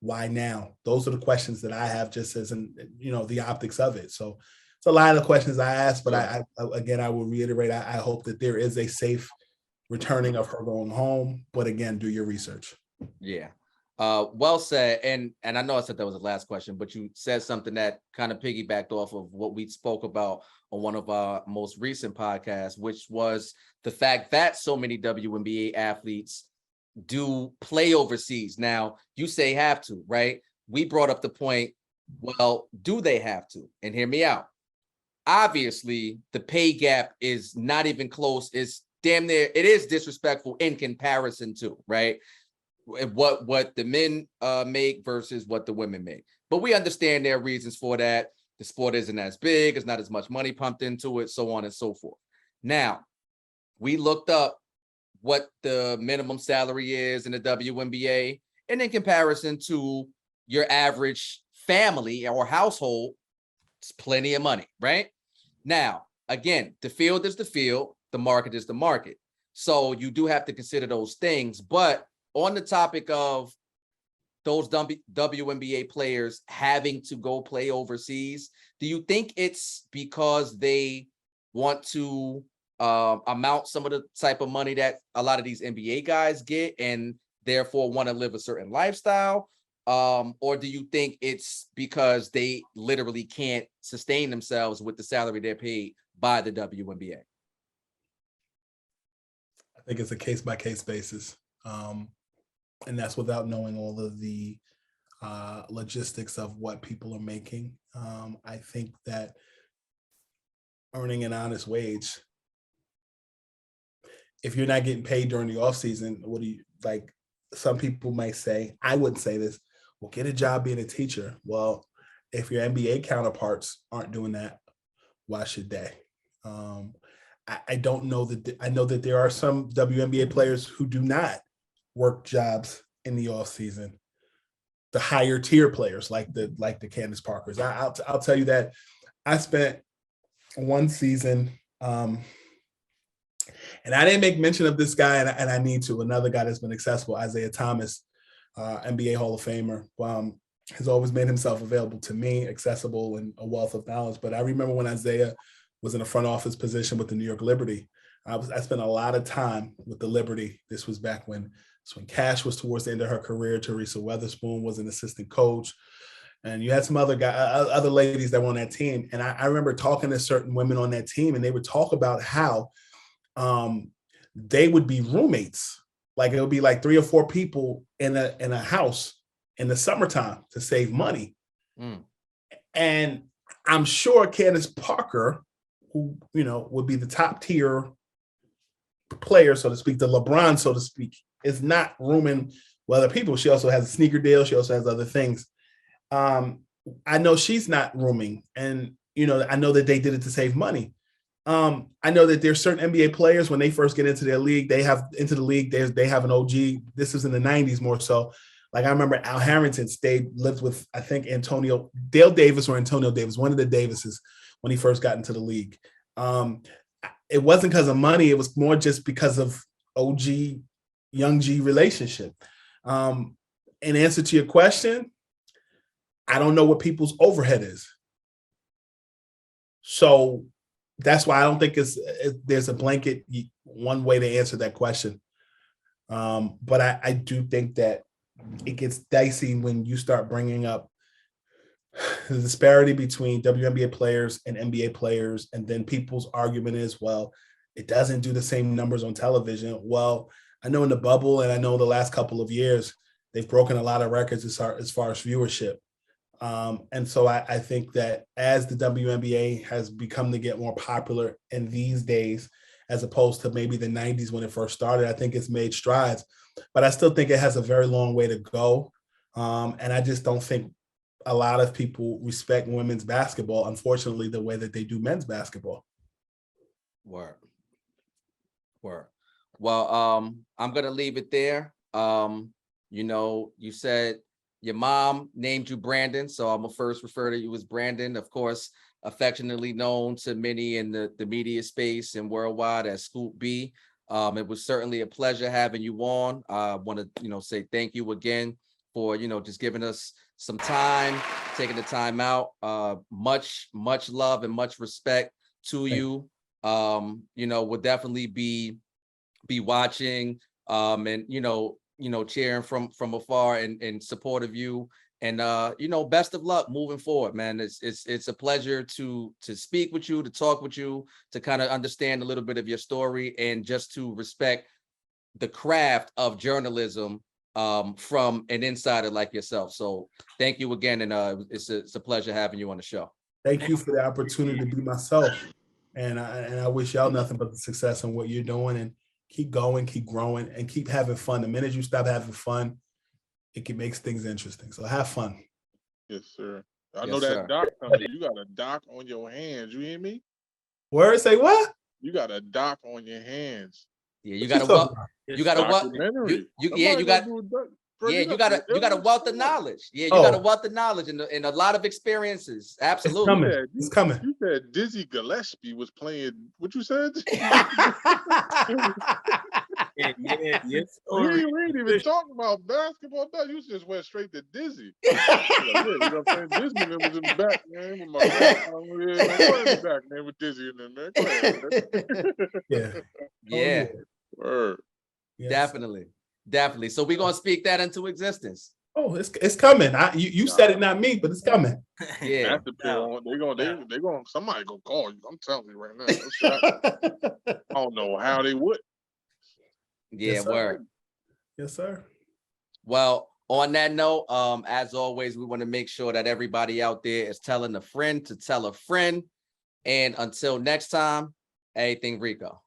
Why now? Those are the questions that I have, just as the optics of it. So it's a lot of questions I ask, but I will reiterate, I hope that there is a safe returning of her going home. But again, do your research. Yeah. Well said. And I know I said that was the last question, but you said something that kind of piggybacked off of what we spoke about on one of our most recent podcasts, which was the fact that so many WNBA athletes do play overseas. Now, you say have to, right? We brought up the point, well, do they have to? And hear me out. Obviously, the pay gap is not even close. It's damn near, it is disrespectful in comparison to, right? What the men make versus what the women make. But we understand there are reasons for that. The sport isn't as big, there's not as much money pumped into it, so on and so forth. Now, we looked up what the minimum salary is in the WNBA, and in comparison to your average family or household, it's plenty of money, right? Now, again, the field is the field, the market is the market. So you do have to consider those things. But on the topic of those WNBA players having to go play overseas, do you think it's because they want to amount some of the type of money that a lot of these NBA guys get and therefore want to live a certain lifestyle? Or do you think it's because they literally can't sustain themselves with the salary they're paid by the WNBA? I think it's a case-by-case basis. And that's without knowing all of the logistics of what people are making. I think that earning an honest wage, if you're not getting paid during the off season, what do you, like some people might say, I wouldn't say this, well, get a job being a teacher. Well, if your NBA counterparts aren't doing that, why should they? I don't know that, I know that there are some WNBA players who do not work jobs in the off season. The higher tier players like the Candace Parkers. I'll tell you that I spent one season, and I didn't make mention of this guy, and I need to. Another guy that's been accessible, Isaiah Thomas, NBA Hall of Famer, has always made himself available to me, accessible and a wealth of knowledge. But I remember when Isaiah was in a front office position with the New York Liberty. I spent a lot of time with the Liberty. This was back when Cash was towards the end of her career. Teresa Weatherspoon was an assistant coach. And you had some other other ladies that were on that team. And I remember talking to certain women on that team, and they would talk about how they would be roommates. Like it would be like 3 or 4 people in a house in the summertime to save money. And I'm sure Candace Parker, who, you know, would be the top tier player, so to speak, the LeBron, so to speak, is not rooming with other people. She also has a sneaker deal. She also has other things. I know she's not rooming. And, you know, I know that they did it to save money. I know that there's certain NBA players, when they first get into their league, they have an OG. This is in the 90s more so. Like I remember Al Harrington lived with, I think, Dale Davis or Antonio Davis, one of the Davises, when he first got into the league. It wasn't because of money. It was more just because of OG, young G relationship. In answer to your question, I don't know what people's overhead is. So that's why I don't think there's a blanket one way to answer that question. But I do think that it gets dicey when you start bringing up the disparity between WNBA players and NBA players. And then people's argument is, well, it doesn't do the same numbers on television. Well, I know in the bubble, and I know the last couple of years, they've broken a lot of records as far as viewership. And so I think that as the WNBA has become to get more popular in these days, as opposed to maybe the 90s when it first started, I think it's made strides. But I still think it has a very long way to go. And I just don't think a lot of people respect women's basketball, unfortunately, the way that they do men's basketball. Word. Well, I'm going to leave it there. You know, you said your mom named you Brandon, so I'm going to first refer to you as Brandon, of course, affectionately known to many in the media space and worldwide as Scoop B. It was certainly a pleasure having you on. I want to, you know, say thank you again for, you know, just giving us some time, taking the time out. Much love and much respect to you. You know, we'll definitely be watching and, you know, cheering from afar and support of you. And, you know, best of luck moving forward, man. It's a pleasure to speak with you, to talk with you, to kind of understand a little bit of your story and just to respect the craft of journalism from an insider like yourself. So thank you again. And it's a pleasure having you on the show. Thank you for the opportunity to be myself. And I wish y'all nothing but the success in what you're doing, and keep going, keep growing, and keep having fun. The minute you stop having fun, it makes things interesting. So have fun. Yes, sir. I know that doc coming. You got a doc on your hands. You hear me? Word, say what? You got a doc on your hands. Yeah, you got a wealth of knowledge. Yeah, you got a wealth of knowledge and a lot of experiences. Absolutely. It's coming. You said Dizzy Gillespie was playing what you said? Yes. You ain't even talking about basketball. No, you just went straight to Dizzy. You know what I'm saying? Dizzy was in the back, man. With my back, man, with Dizzy in there, man. Go ahead, man. Yeah. Word. Yes. Definitely. So we're gonna speak that into existence. Oh, it's coming. You said it, not me, but it's coming. Yeah. They're gonna somebody gonna call you. I'm telling you right now. I don't know how they would. Yeah, yes, word. Yes, sir. Well, on that note, as always, we want to make sure that everybody out there is telling a friend to tell a friend. And until next time, everything Rico.